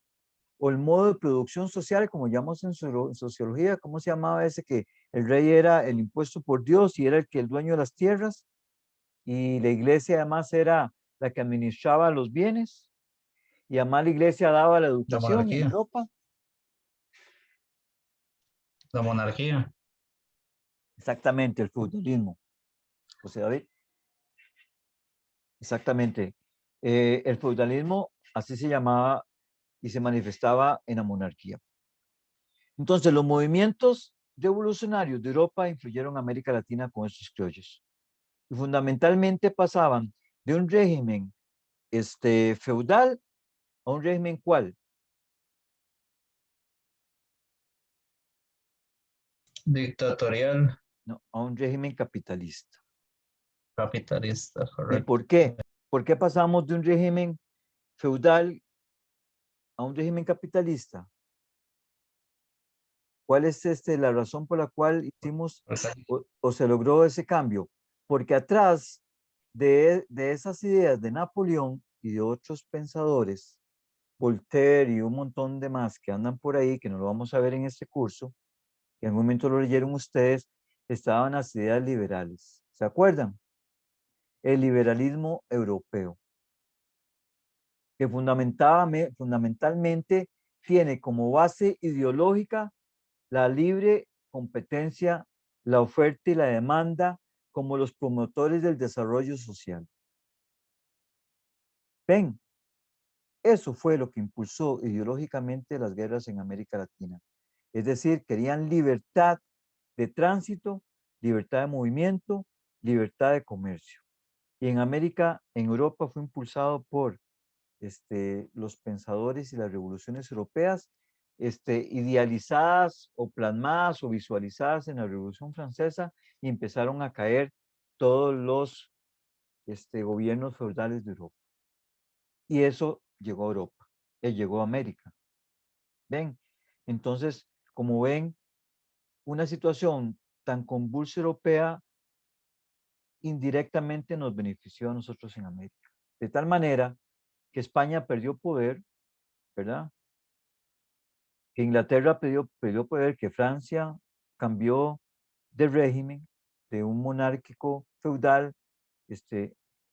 o el modo de producción social, como llamamos en sociología. ¿Cómo se llamaba ese que el rey era el impuesto por Dios y era el dueño de las tierras? Y la iglesia además era la que administraba los bienes y además la iglesia daba la La educación en monarquía, Europa. la monarquía. Exactamente, el feudalismo. José David. Exactamente. El feudalismo así se llamaba y se manifestaba en la monarquía. Entonces, los movimientos revolucionarios de Europa influyeron en América Latina con estos criollos. Y fundamentalmente pasaban de un régimen feudal a un régimen ¿cuál? Dictatorial, No, a un régimen capitalista. capitalista, ¿Y correcto. por qué? ¿Por qué pasamos de un régimen feudal a un régimen capitalista? ¿Cuál es la razón por la cual hicimos o se logró ese cambio? Porque atrás de esas ideas de Napoleón y de otros pensadores, Voltaire y un montón de más que andan por ahí, que no lo vamos a ver en este curso, que en algún momento lo leyeron ustedes, estaban las ideas liberales. ¿Se acuerdan? El liberalismo europeo, que fundamentalmente tiene como base ideológica la libre competencia, la oferta y la demanda como los promotores del desarrollo social. Ven, eso fue lo que impulsó ideológicamente las guerras en América Latina. Es decir, querían libertad de tránsito, libertad de movimiento, libertad de comercio. Y en América, en Europa fue impulsado por los pensadores y las revoluciones europeas, idealizadas o plasmadas o visualizadas en la Revolución Francesa, y empezaron a caer todos los gobiernos feudales de Europa. Y eso llegó a Europa, llegó a América. ¿Ven? Entonces, como ven, una situación tan convulsa europea indirectamente nos benefició a nosotros en América. De tal manera que España perdió poder, ¿verdad? Que Inglaterra perdió poder, que Francia cambió de régimen, de un monárquico feudal,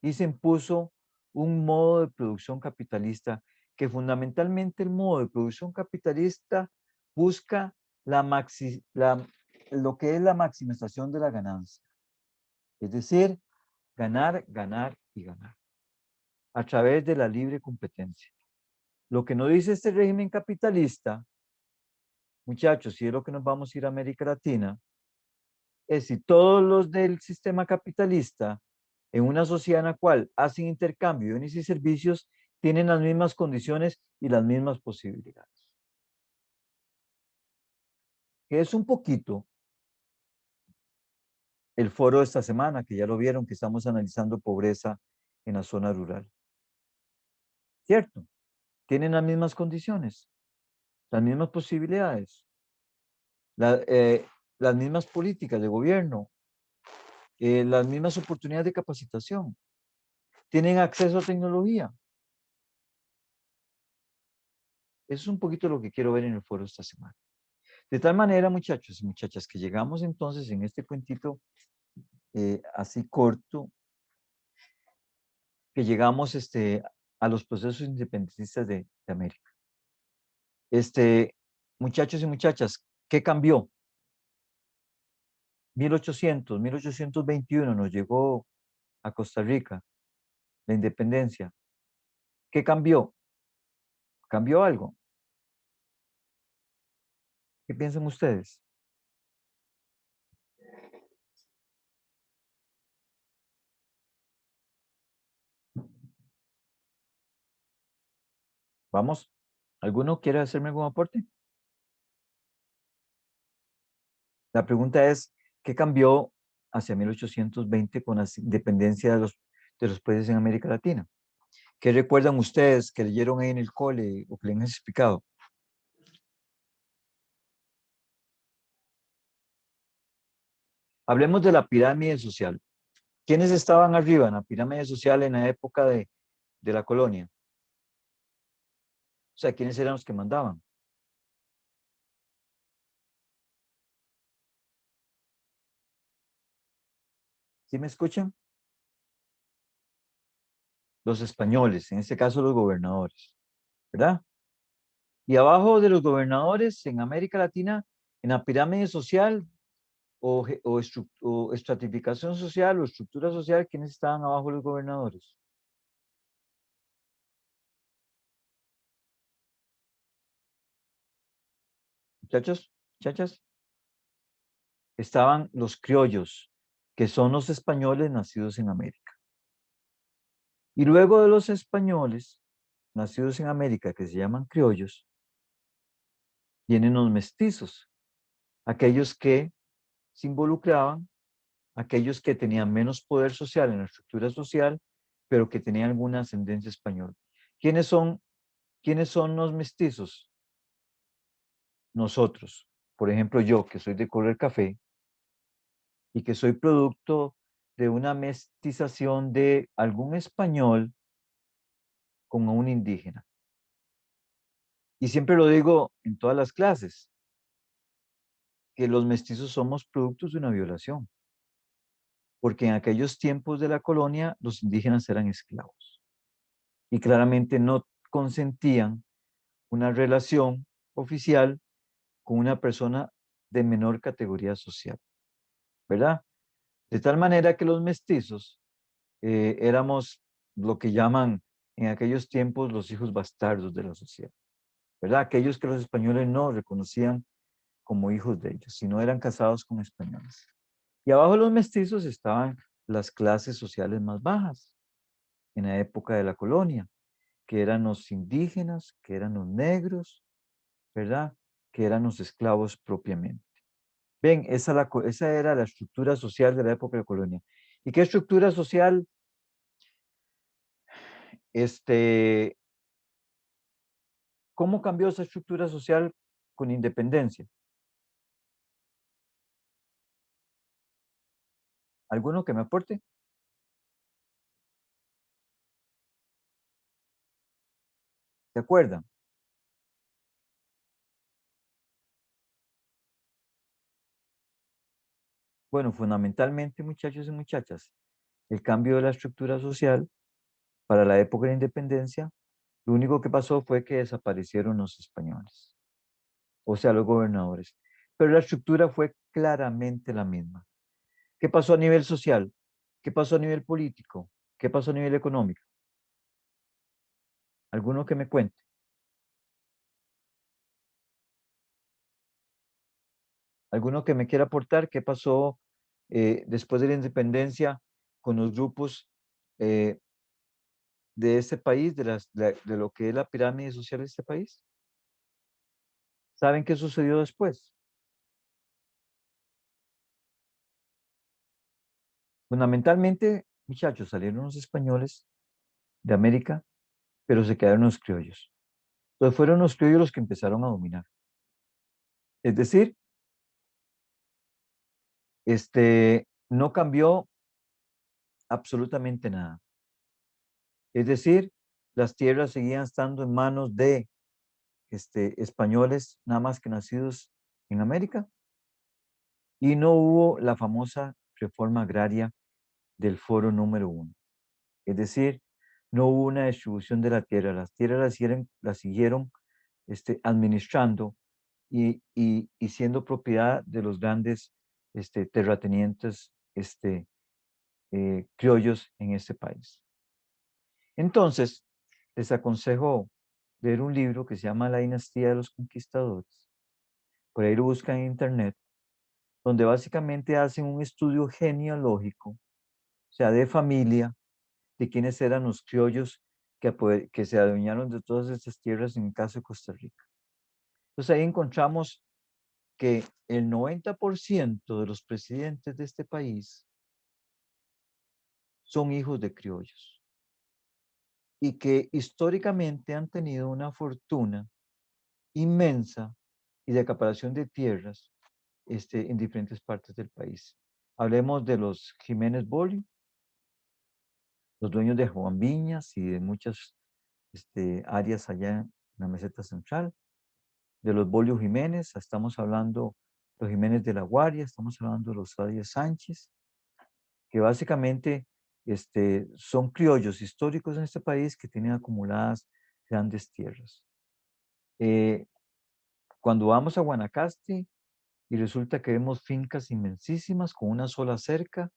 y se impuso un modo de producción capitalista, que fundamentalmente el modo de producción capitalista busca lo que es la maximización de la ganancia. Es decir, ganar, ganar y ganar, a través de la libre competencia. Lo que no dice este régimen capitalista, muchachos, si es lo que nos vamos a ir a América Latina, es si todos los del sistema capitalista, en una sociedad en la cual hacen intercambio de bienes y servicios, tienen las mismas condiciones y las mismas posibilidades. Que es un poquito el foro de esta semana, que ya lo vieron, que estamos analizando pobreza en la zona rural. ¿Cierto? Tienen las mismas condiciones, las mismas posibilidades, las mismas políticas de gobierno, las mismas oportunidades de capacitación, tienen acceso a tecnología. Eso es un poquito lo que quiero ver en el foro esta semana. De tal manera, muchachos y muchachas, que llegamos entonces en este cuentito así corto, que llegamos a los procesos independentistas de América. Muchachos y muchachas, ¿qué cambió? 1821 nos llegó a Costa Rica la independencia. ¿Qué cambió? ¿Cambió algo? ¿Qué piensan ustedes? Vamos, ¿alguno quiere hacerme algún aporte? La pregunta es, ¿qué cambió hacia 1820 con la independencia de los países en América Latina? ¿Qué recuerdan ustedes que leyeron ahí en el cole o que les han explicado? Hablemos de la pirámide social. ¿Quiénes estaban arriba en la pirámide social en la época de la colonia? O sea, ¿quiénes eran los que mandaban? ¿Sí me escuchan? Los españoles, en este caso los gobernadores, ¿verdad? Y abajo de los gobernadores en América Latina, en la pirámide social o estratificación social o estructura social, ¿quiénes estaban abajo de los gobernadores? Muchachos, muchachas, estaban los criollos, que son los españoles nacidos en América. Y luego de los españoles nacidos en América, que se llaman criollos, vienen los mestizos, aquellos que se involucraban, aquellos que tenían menos poder social en la estructura social, pero que tenían alguna ascendencia española. ¿Quiénes son los mestizos? Nosotros. Por ejemplo, yo, que soy de Color Café y que soy producto de una mestización de algún español con un indígena. Y siempre lo digo en todas las clases, que los mestizos somos productos de una violación, porque en aquellos tiempos de la colonia los indígenas eran esclavos y claramente no consentían una relación oficial con una persona de menor categoría social, ¿verdad? De tal manera que los mestizos éramos lo que llaman en aquellos tiempos los hijos bastardos de la sociedad, ¿verdad? Aquellos que los españoles no reconocían como hijos de ellos, sino eran casados con españoles. Y abajo de los mestizos estaban las clases sociales más bajas en la época de la colonia, que eran los indígenas, que eran los negros, ¿verdad? Que eran los esclavos propiamente. Ven, esa era la estructura social de la época de la colonia. ¿Y qué estructura social? ¿Cómo cambió esa estructura social con independencia? ¿Alguno que me aporte? ¿Se acuerdan? Bueno, fundamentalmente, muchachos y muchachas, el cambio de la estructura social para la época de la independencia, lo único que pasó fue que desaparecieron los españoles, o sea, los gobernadores. Pero la estructura fue claramente la misma. ¿Qué pasó a nivel social? ¿Qué pasó a nivel político? ¿Qué pasó a nivel económico? ¿Alguno que me cuente? ¿Alguno que me quiera aportar qué pasó después de la independencia con los grupos eh, de este país, de lo que es la pirámide social de este país? ¿Saben qué sucedió después? Fundamentalmente, muchachos, salieron los españoles de América, pero se quedaron los criollos. Entonces fueron los criollos los que empezaron a dominar. Es decir, no cambió absolutamente nada. Es decir, las tierras seguían estando en manos de españoles, nada más que nacidos en América, y no hubo la famosa reforma agraria del foro número 1. Es decir, no hubo una distribución de la tierra, las tierras las siguieron administrando y siendo propiedad de los grandes terratenientes criollos en este país. Entonces, les aconsejo leer un libro que se llama La dinastía de los conquistadores. Por ahí lo buscan en internet, donde básicamente hacen un estudio genealógico, o sea, de familia, de quiénes eran los criollos que se adueñaron de todas estas tierras en el caso de Costa Rica. Entonces ahí encontramos que el 90% de los presidentes de este país son hijos de criollos y que históricamente han tenido una fortuna inmensa y de acaparación de tierras en diferentes partes del país. Hablemos de los Jiménez Bolio, los dueños de Juan Viñas y de muchas áreas allá en la meseta central, de los Bolio Jiménez, estamos hablando los Jiménez de la Guaria, estamos hablando de los Arias Sánchez, que básicamente son criollos históricos en este país que tienen acumuladas grandes tierras. Cuando vamos a Guanacaste y resulta que vemos fincas inmensísimas con una sola cerca,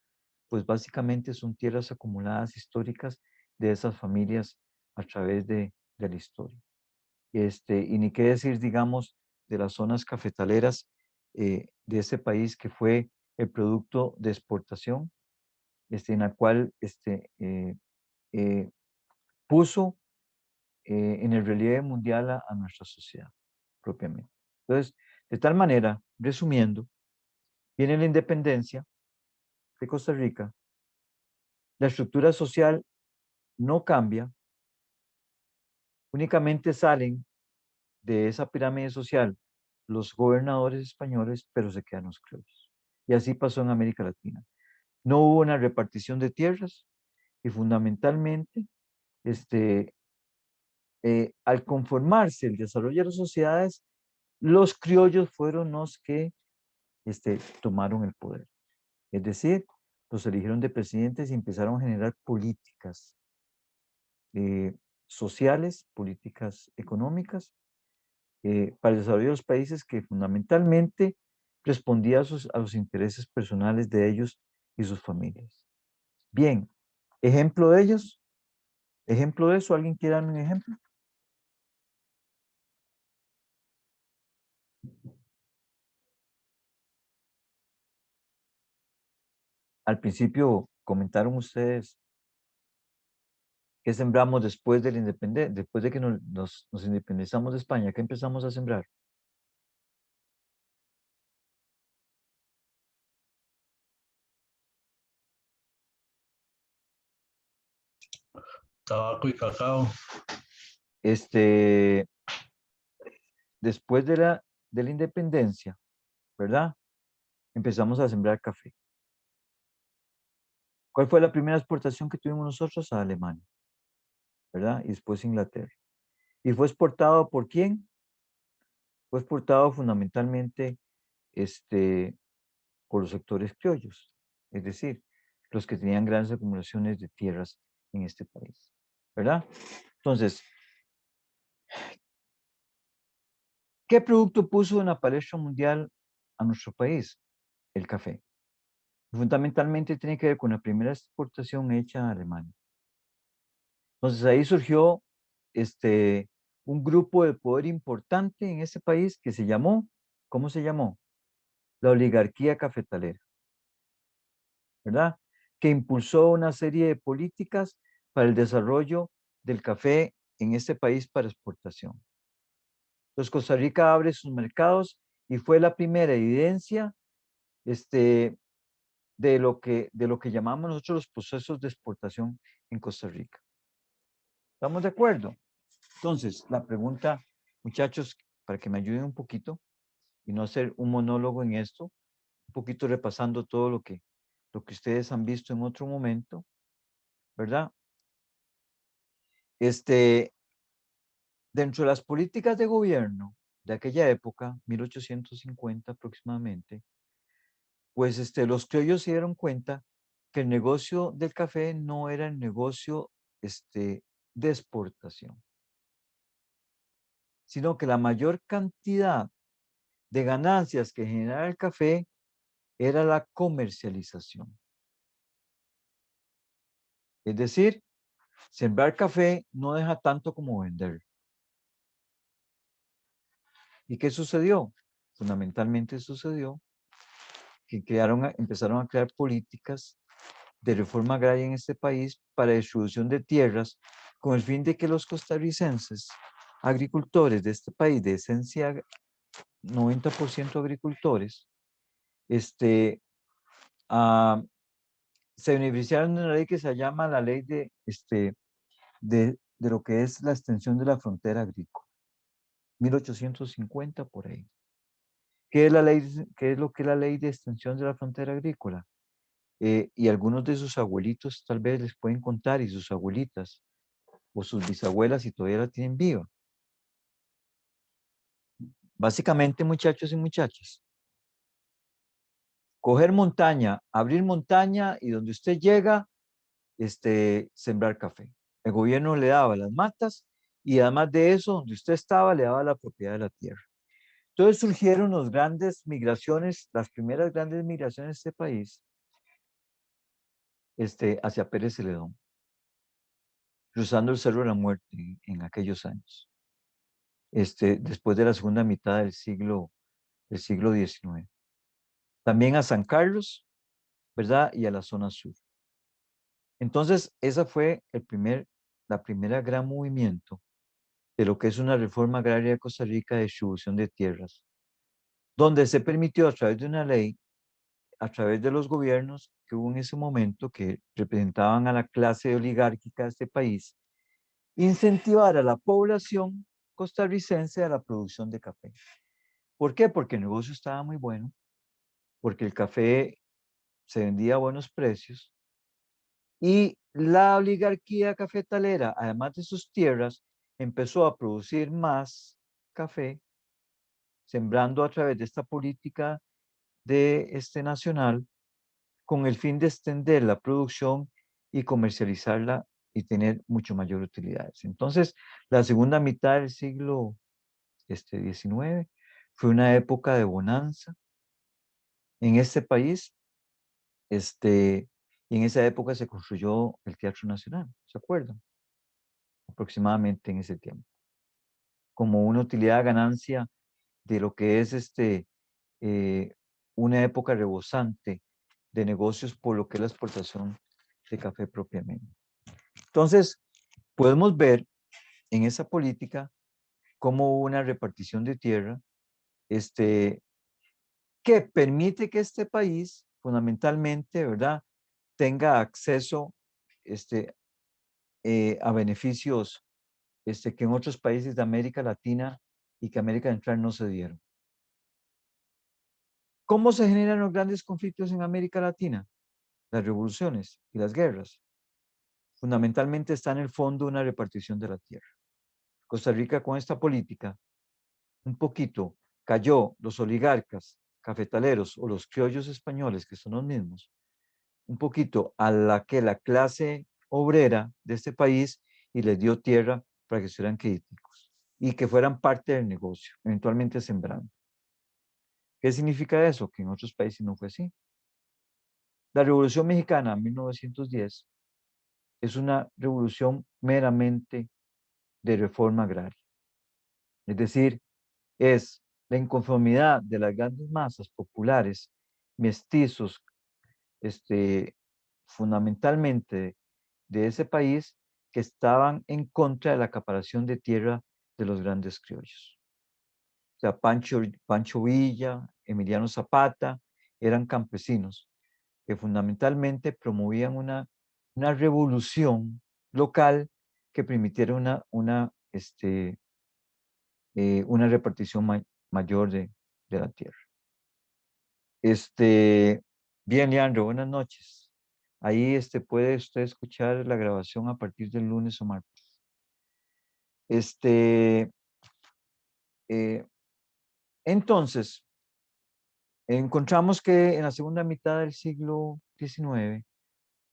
pues básicamente son tierras acumuladas históricas de esas familias a través de la historia. Y ni qué decir, digamos, de las zonas cafetaleras de ese país que fue el producto de exportación, en la cual puso en el relieve mundial a nuestra sociedad propiamente. Entonces, de tal manera, resumiendo, viene la independencia de Costa Rica, la estructura social no cambia, únicamente salen de esa pirámide social los gobernadores españoles, pero se quedan los criollos. Y así pasó en América Latina. No hubo una repartición de tierras y fundamentalmente, al conformarse el desarrollo de las sociedades, los criollos fueron los que tomaron el poder. Es decir, los eligieron de presidentes y empezaron a generar políticas sociales, políticas económicas, para el desarrollo de los países que fundamentalmente respondía a los intereses personales de ellos y sus familias. Bien, ejemplo de ellos, ejemplo de eso, ¿alguien quiere darme un ejemplo? Al principio comentaron ustedes qué sembramos después de la independencia, después de que nos independizamos de España, ¿qué empezamos a sembrar? Tabaco y cacao. Después de la independencia, ¿verdad? Empezamos a sembrar café. ¿Cuál fue la primera exportación que tuvimos nosotros? A Alemania, ¿verdad? Y después Inglaterra. ¿Y fue exportado por quién? Fue exportado fundamentalmente por los sectores criollos, es decir, los que tenían grandes acumulaciones de tierras en este país, ¿verdad? Entonces, ¿qué producto puso en la palestra mundial a nuestro país? El café. Fundamentalmente tiene que ver con la primera exportación hecha a Alemania. Entonces ahí surgió un grupo de poder importante en ese país que se llamó, ¿cómo se llamó? La oligarquía cafetalera, ¿verdad? Que impulsó una serie de políticas para el desarrollo del café en este país para exportación. Entonces Costa Rica abre sus mercados y fue la primera evidencia de lo que llamamos nosotros los procesos de exportación en Costa Rica. ¿Estamos de acuerdo? Entonces, la pregunta, muchachos, para que me ayuden un poquito y no hacer un monólogo en esto, un poquito repasando todo lo que ustedes han visto en otro momento, ¿verdad? Dentro de las políticas de gobierno de aquella época, 1850 aproximadamente, pues los criollos se dieron cuenta que el negocio del café no era el negocio de exportación, sino que la mayor cantidad de ganancias que generaba el café era la comercialización. Es decir, sembrar café no deja tanto como vender. ¿Y qué sucedió? Fundamentalmente sucedió que empezaron a crear políticas de reforma agraria en este país para distribución de tierras con el fin de que los costarricenses, agricultores de este país, de esencia 90% agricultores, se beneficiaron de una ley que se llama la ley de lo que es la extensión de la frontera agrícola, 1850 por ahí. ¿Qué es lo que es la ley de extensión de la frontera agrícola? Y algunos de sus abuelitos tal vez les pueden contar, y sus abuelitas, o sus bisabuelas, si todavía la tienen viva. Básicamente, muchachos y muchachas, coger montaña, abrir montaña y donde usted llega, sembrar café. El gobierno le daba las matas y además de eso, donde usted estaba, le daba la propiedad de la tierra. Entonces surgieron las grandes migraciones, las primeras grandes migraciones de este país, hacia Pérez Celedón, cruzando el Cerro de la Muerte en aquellos años, después de la segunda mitad del siglo XIX. también a San Carlos, ¿verdad? Y a la zona sur. Entonces, esa fue la primera gran movimiento de lo que es una reforma agraria de Costa Rica de distribución de tierras, donde se permitió a través de una ley, a través de los gobiernos que hubo en ese momento, que representaban a la clase oligárquica de este país, incentivar a la población costarricense a la producción de café. ¿Por qué? Porque el negocio estaba muy bueno, porque el café se vendía a buenos precios y la oligarquía cafetalera, además de sus tierras, empezó a producir más café, sembrando a través de esta política de nacional, con el fin de extender la producción y comercializarla y tener mucho mayor utilidades. Entonces, la segunda mitad del siglo XIX fue una época de bonanza en este país. Y en esa época se construyó el Teatro Nacional, ¿se acuerdan? Aproximadamente en ese tiempo, como una utilidad ganancia de lo que es eh, una época rebosante de negocios por lo que es la exportación de café propiamente. Entonces, podemos ver en esa política cómo hubo una repartición de tierra que permite que este país fundamentalmente, ¿verdad?, tenga acceso a beneficios que en otros países de América Latina y que América Central no se dieron. ¿Cómo se generan los grandes conflictos en América Latina? Las revoluciones y las guerras. Fundamentalmente está en el fondo una repartición de la tierra. Costa Rica con esta política, un poquito cayó los oligarcas, cafetaleros o los criollos españoles, que son los mismos, un poquito a la clase obrera de este país y les dio tierra para que estuvieran críticos y que fueran parte del negocio, eventualmente sembrando. ¿Qué significa eso? Que en otros países no fue así. La Revolución Mexicana, 1910, es una revolución meramente de reforma agraria. Es decir, es la inconformidad de las grandes masas populares, mestizos, fundamentalmente de ese país, que estaban en contra de la acaparación de tierra de los grandes criollos. O sea, Pancho Villa, Emiliano Zapata, eran campesinos que fundamentalmente promovían una revolución local que permitiera una repartición mayor de la tierra. Bien, Leandro, buenas noches. Ahí puede usted escuchar la grabación a partir del lunes o martes. Entonces, encontramos que en la segunda mitad del siglo XIX,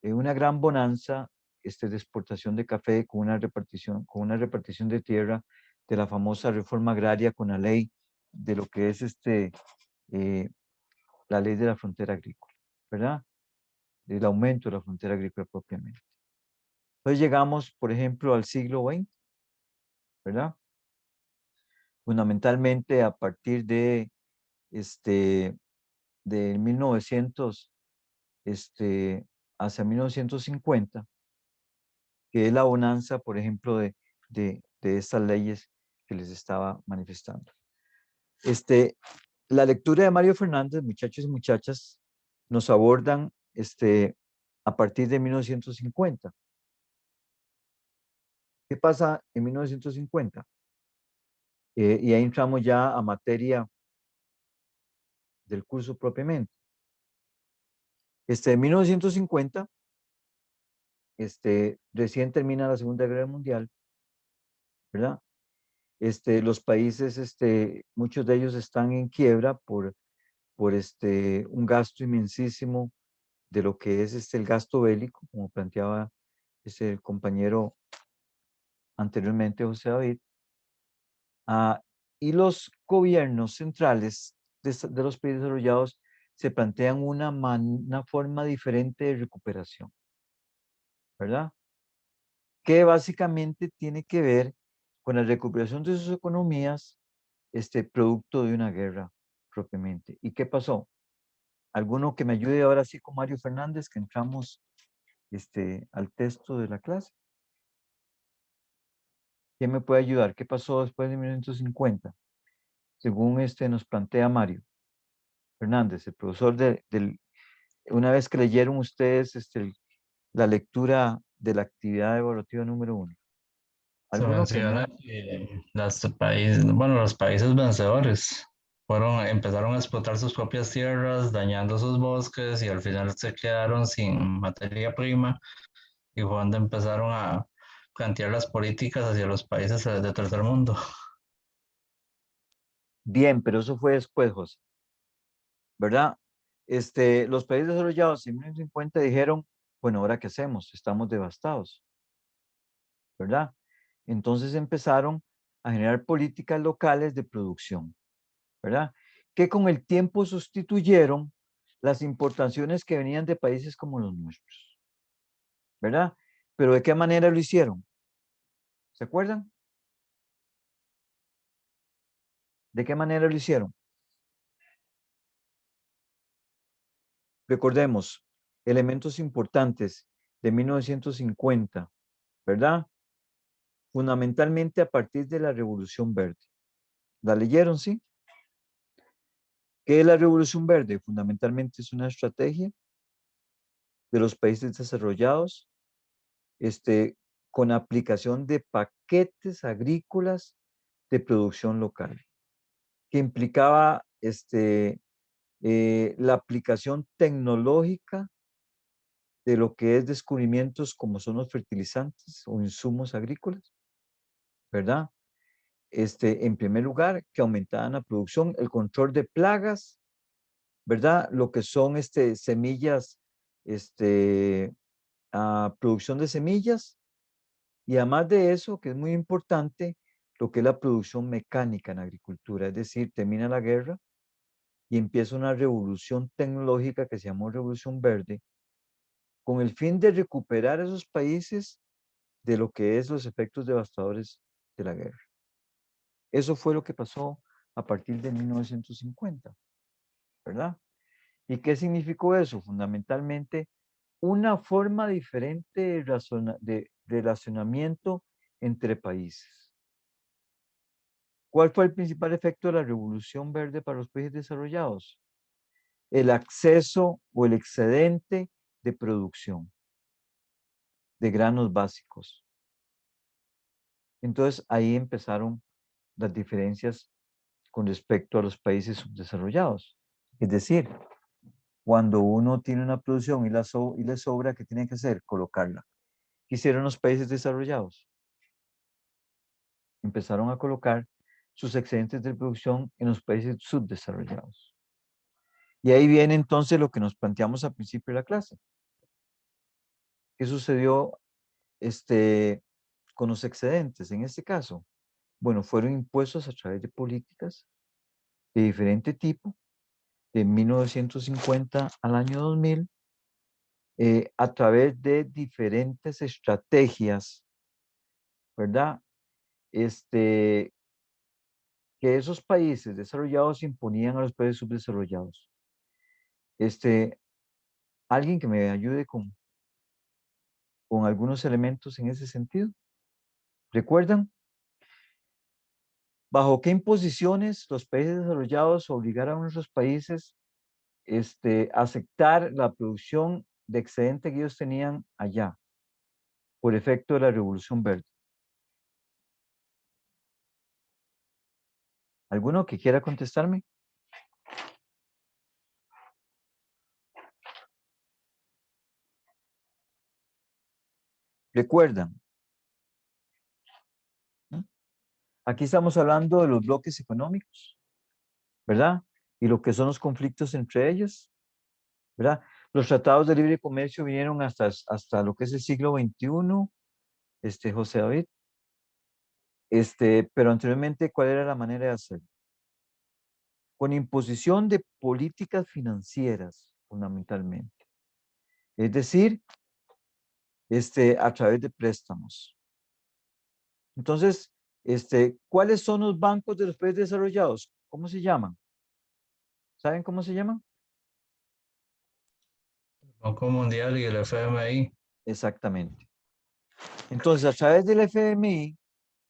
una gran bonanza de exportación de café con una repartición de tierra de la famosa reforma agraria con la ley de lo que es la ley de la frontera agrícola, ¿verdad? Del aumento de la frontera agrícola propiamente. Entonces llegamos, por ejemplo, al siglo XX, ¿verdad? Fundamentalmente a partir de 1900 hacia 1950, que es la bonanza, por ejemplo, de estas leyes que les estaba manifestando. La lectura de Mario Fernández, muchachos y muchachas, nos abordan a partir de 1950. ¿Qué pasa en 1950? Y ahí entramos ya a materia del curso propiamente. En 1950, recién termina la Segunda Guerra Mundial, ¿verdad? Los países, muchos de ellos están en quiebra por un gasto inmensísimo de lo que es el gasto bélico, como planteaba el compañero anteriormente, José David. Y los gobiernos centrales de los países desarrollados se plantean una forma diferente de recuperación, ¿verdad? Que básicamente tiene que ver con la recuperación de sus economías, producto de una guerra propiamente. ¿Y qué pasó? ¿Alguno que me ayude ahora sí con Mario Fernández, que entramos al texto de la clase? ¿Quién me puede ayudar? ¿Qué pasó después de 1950? Según nos plantea Mario Fernández, el profesor una vez que leyeron ustedes la lectura de la actividad evaluativa número 1. Se ¿Alguno que menciona me... que los países vencedores empezaron a explotar sus propias tierras, dañando sus bosques y al final se quedaron sin materia prima y fue cuando empezaron a plantear las políticas hacia los países de tercer mundo. Bien, pero eso fue después, José, ¿verdad? Los países desarrollados en 1950 dijeron, bueno, ¿ahora qué hacemos? Estamos devastados, ¿verdad? Entonces empezaron a generar políticas locales de producción, ¿verdad? Que con el tiempo sustituyeron las importaciones que venían de países como los nuestros, ¿verdad? Pero ¿de qué manera lo hicieron? ¿Se acuerdan? ¿De qué manera lo hicieron? Recordemos, elementos importantes de 1950, ¿verdad? Fundamentalmente a partir de la Revolución Verde. ¿La leyeron, sí? ¿Qué es la Revolución Verde? Fundamentalmente es una estrategia de los países desarrollados, con aplicación de paquetes agrícolas de producción local, que implicaba la aplicación tecnológica de lo que es descubrimientos como son los fertilizantes o insumos agrícolas, ¿verdad? En primer lugar, que aumentaban la producción, el control de plagas, ¿verdad? Lo que son semillas, producción de semillas, y además de eso, que es muy importante, lo que es la producción mecánica en agricultura, es decir, termina la guerra y empieza una revolución tecnológica que se llamó Revolución Verde, con el fin de recuperar esos países de lo que es los efectos devastadores de la guerra. Eso fue lo que pasó a partir de 1950, ¿verdad? ¿Y qué significó eso? Fundamentalmente, una forma diferente de relacionamiento entre países. ¿Cuál fue el principal efecto de la Revolución Verde para los países desarrollados? El acceso o el excedente de producción de granos básicos. Entonces ahí empezaron las diferencias con respecto a los países subdesarrollados. Es decir, cuando uno tiene una producción y le sobra, ¿qué tiene que hacer? Colocarla. ¿Qué hicieron los países desarrollados? Empezaron a colocar sus excedentes de producción en los países subdesarrollados. Y ahí viene entonces lo que nos planteamos al principio de la clase. ¿Qué sucedió con los excedentes en este caso? Bueno, fueron impuestos a través de políticas de diferente tipo, de 1950 al año 2000, a través de diferentes estrategias, ¿verdad? Que esos países desarrollados imponían a los países subdesarrollados. Alguien que me ayude con algunos elementos en ese sentido. ¿Recuerdan? ¿Bajo qué imposiciones los países desarrollados obligaron a nuestros países a aceptar la producción de excedente que ellos tenían allá por efecto de la Revolución Verde? ¿Alguno que quiera contestarme? ¿Recuerdan? ¿No? Aquí estamos hablando de los bloques económicos, ¿verdad? Y lo que son los conflictos entre ellos, ¿verdad? Los tratados de libre comercio vinieron hasta lo que es el siglo XXI, José David. Pero anteriormente, ¿cuál era la manera de hacerlo? Con imposición de políticas financieras, fundamentalmente. Es decir, a través de préstamos. Entonces, ¿cuáles son los bancos de los países desarrollados? ¿Cómo se llaman? ¿Saben cómo se llaman? Banco Mundial y el FMI. Exactamente. Entonces, a través del FMI,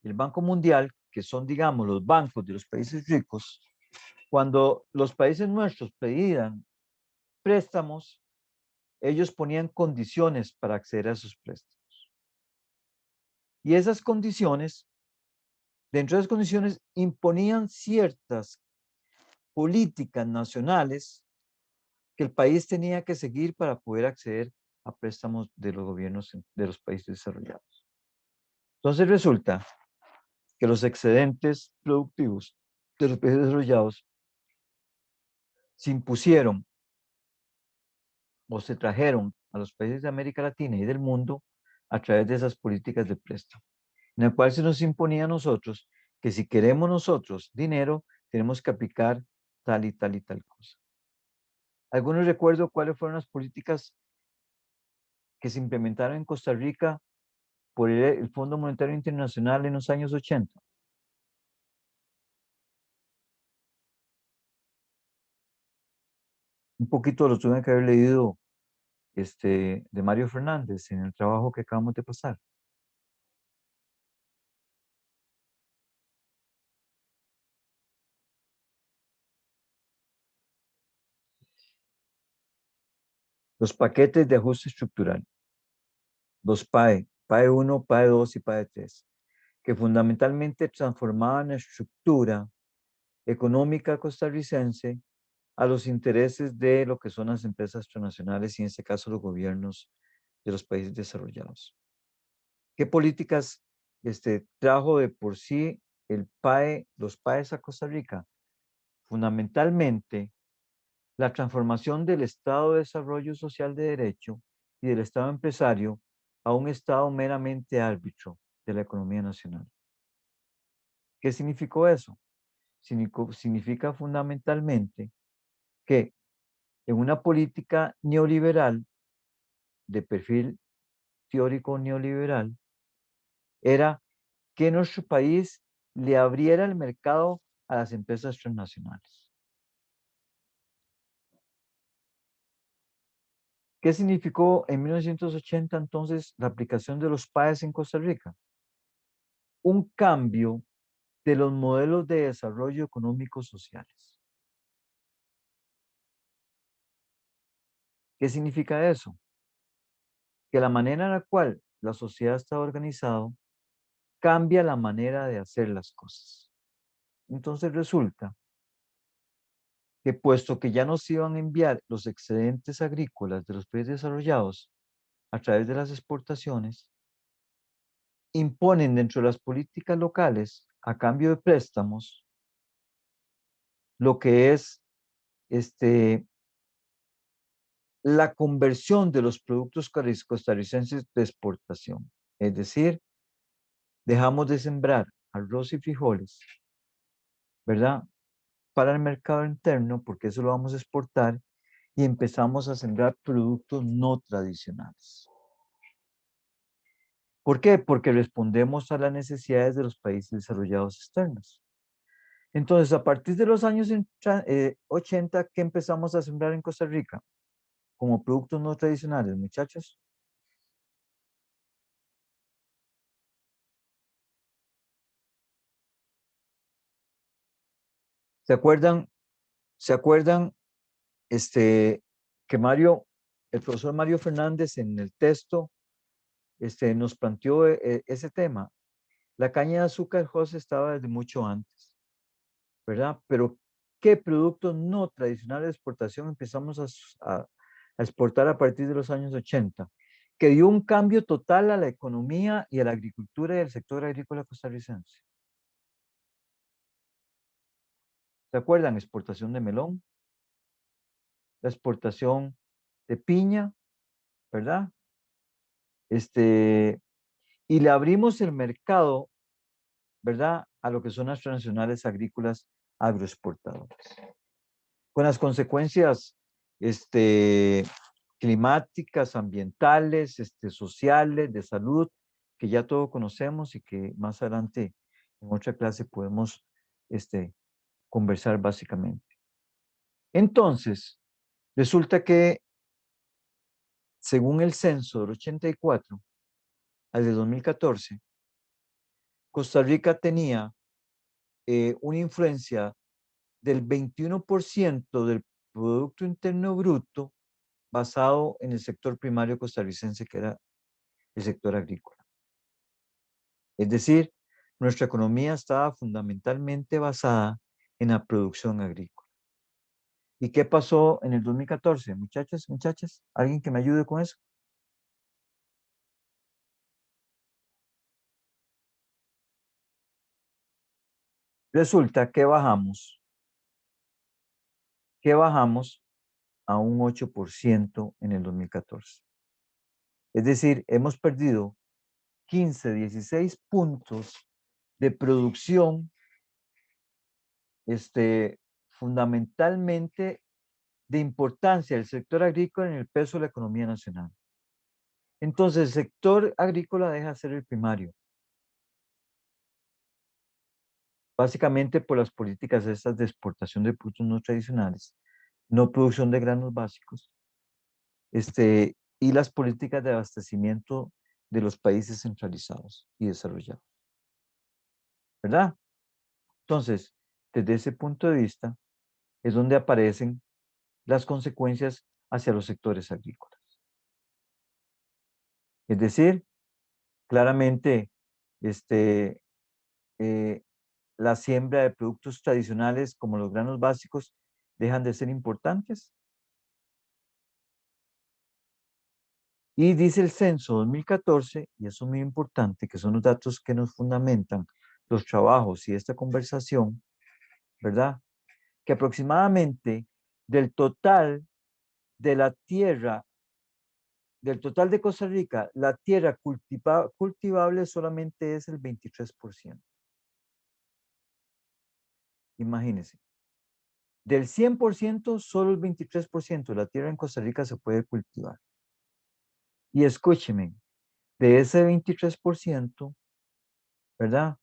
el Banco Mundial, que son, digamos, los bancos de los países ricos, cuando los países nuestros pedían préstamos, ellos ponían condiciones para acceder a esos préstamos. Y esas condiciones, dentro de esas condiciones, imponían ciertas políticas nacionales que el país tenía que seguir para poder acceder a préstamos de los gobiernos de los países desarrollados. Entonces resulta que los excedentes productivos de los países desarrollados se impusieron o se trajeron a los países de América Latina y del mundo a través de esas políticas de préstamo, en la cual se nos imponía a nosotros que si queremos nosotros dinero, tenemos que aplicar tal y tal y tal cosa. Algunos recuerdo cuáles fueron las políticas que se implementaron en Costa Rica por el Fondo Monetario Internacional en los años 80. Un poquito lo tuve que haber leído de Mario Fernández en el trabajo que acabamos de pasar. Los paquetes de ajuste estructural, los PAE, PAE 1, PAE 2 y PAE 3, que fundamentalmente transformaban la estructura económica costarricense a los intereses de lo que son las empresas transnacionales y en este caso los gobiernos de los países desarrollados. ¿Qué políticas trajo de por sí el PAE, los PAEs a Costa Rica? Fundamentalmente, la transformación del Estado de Desarrollo Social de Derecho y del Estado empresario a un Estado meramente árbitro de la economía nacional. ¿Qué significó eso? Significa fundamentalmente que en una política neoliberal, de perfil teórico neoliberal, era que nuestro país le abriera el mercado a las empresas transnacionales. ¿Qué significó en 1980 entonces la aplicación de los PAEs en Costa Rica? Un cambio de los modelos de desarrollo económico sociales. ¿Qué significa eso? Que la manera en la cual la sociedad está organizada cambia la manera de hacer las cosas. Entonces resulta que puesto que ya nos iban a enviar los excedentes agrícolas de los países desarrollados a través de las exportaciones, imponen dentro de las políticas locales, a cambio de préstamos, lo que es la conversión de los productos costarricenses de exportación. Es decir, dejamos de sembrar arroz y frijoles, ¿verdad? Para el mercado interno, porque eso lo vamos a exportar, y empezamos a sembrar productos no tradicionales. ¿Por qué? Porque respondemos a las necesidades de los países desarrollados externos. Entonces, a partir de los años 80, ¿qué empezamos a sembrar en Costa Rica? Como productos no tradicionales, muchachos. ¿Se acuerdan? ¿Se acuerdan que el profesor Mario Fernández en el texto nos planteó ese tema? La caña de azúcar, José, estaba desde mucho antes, ¿verdad? Pero ¿qué productos no tradicionales de exportación empezamos a exportar a partir de los años 80? Que dio un cambio total a la economía y a la agricultura y al sector agrícola costarricense. ¿Se acuerdan? Exportación de melón, la exportación de piña, ¿verdad? Y le abrimos el mercado, ¿verdad? A lo que son las transnacionales agrícolas agroexportadoras. Con las consecuencias climáticas, ambientales, sociales, de salud, que ya todos conocemos y que más adelante en otra clase podemos conversar básicamente. Entonces, resulta que según el censo del 84 al de 2014, Costa Rica tenía una influencia del 21% del Producto Interno Bruto basado en el sector primario costarricense, que era el sector agrícola. Es decir, nuestra economía estaba fundamentalmente basada en la producción agrícola. ¿Y qué pasó en el 2014? Muchachos, muchachas, ¿alguien que me ayude con eso? Resulta que bajamos a un 8% en el 2014. Es decir, hemos perdido 15, 16 puntos de producción, fundamentalmente de importancia del sector agrícola en el peso de la economía nacional. Entonces, el sector agrícola deja de ser el primario. Básicamente por las políticas estas de exportación de productos no tradicionales, no producción de granos básicos, y las políticas de abastecimiento de los países centralizados y desarrollados. ¿Verdad? Entonces, desde ese punto de vista, es donde aparecen las consecuencias hacia los sectores agrícolas. Es decir, claramente, la siembra de productos tradicionales como los granos básicos dejan de ser importantes. Y dice el censo 2014, y eso es muy importante, que son los datos que nos fundamentan los trabajos y esta conversación, ¿verdad? Que aproximadamente del total de la tierra, del total de Costa Rica, la tierra cultivable solamente es el 23%. Imagínense. Del 100%, solo el 23% de la tierra en Costa Rica se puede cultivar. Y escúcheme, de ese 23%, ¿verdad?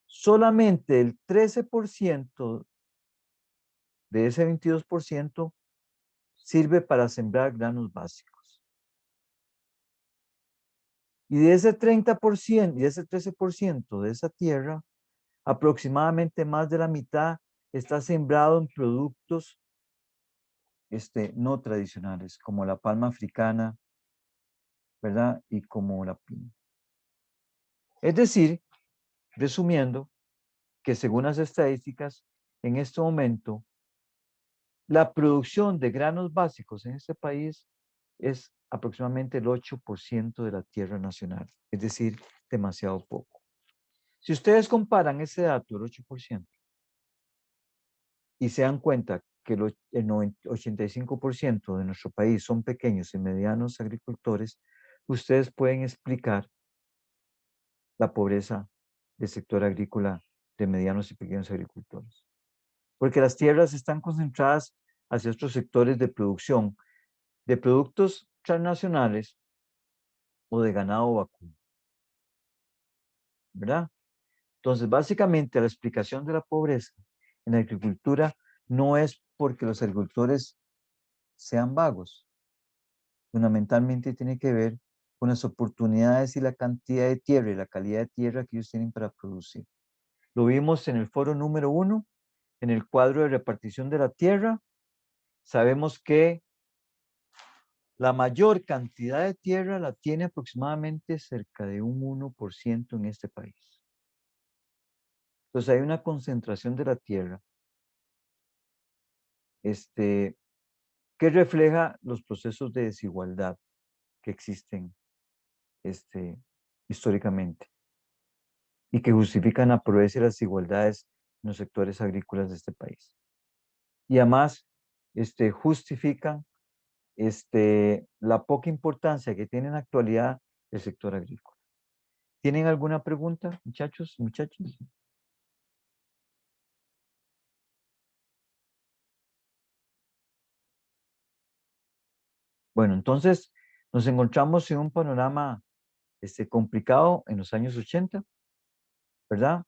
Solamente el 13% de ese 22% sirve para sembrar granos básicos. Y de ese 30% y de ese 13% de esa tierra, aproximadamente más de la mitad está sembrado en productos no tradicionales, como la palma africana, ¿verdad? Y como la piña. Es decir, resumiendo, que según las estadísticas, en este momento, la producción de granos básicos en este país es aproximadamente el 8% de la tierra nacional, es decir, demasiado poco. Si ustedes comparan ese dato, el 8%, y se dan cuenta que el 85% de nuestro país son pequeños y medianos agricultores, ustedes pueden explicar la pobreza del sector agrícola de medianos y pequeños agricultores. Porque las tierras están concentradas hacia otros sectores de producción de productos transnacionales o de ganado vacuno, ¿verdad? Entonces, básicamente la explicación de la pobreza en la agricultura no es porque los agricultores sean vagos, fundamentalmente tiene que ver con las oportunidades y la cantidad de tierra y la calidad de tierra que ellos tienen para producir. Lo vimos en el foro número 1, en el cuadro de repartición de la tierra. Sabemos que la mayor cantidad de tierra la tiene aproximadamente cerca de un 1% en este país. Entonces hay una concentración de la tierra que refleja los procesos de desigualdad que existen históricamente y que justifican la pobreza y las desigualdades en los sectores agrícolas de este país. Y además justifican la poca importancia que tiene en la actualidad el sector agrícola. ¿Tienen alguna pregunta, muchachos, muchachas? Bueno, entonces nos encontramos en un panorama complicado en los años 80, ¿verdad?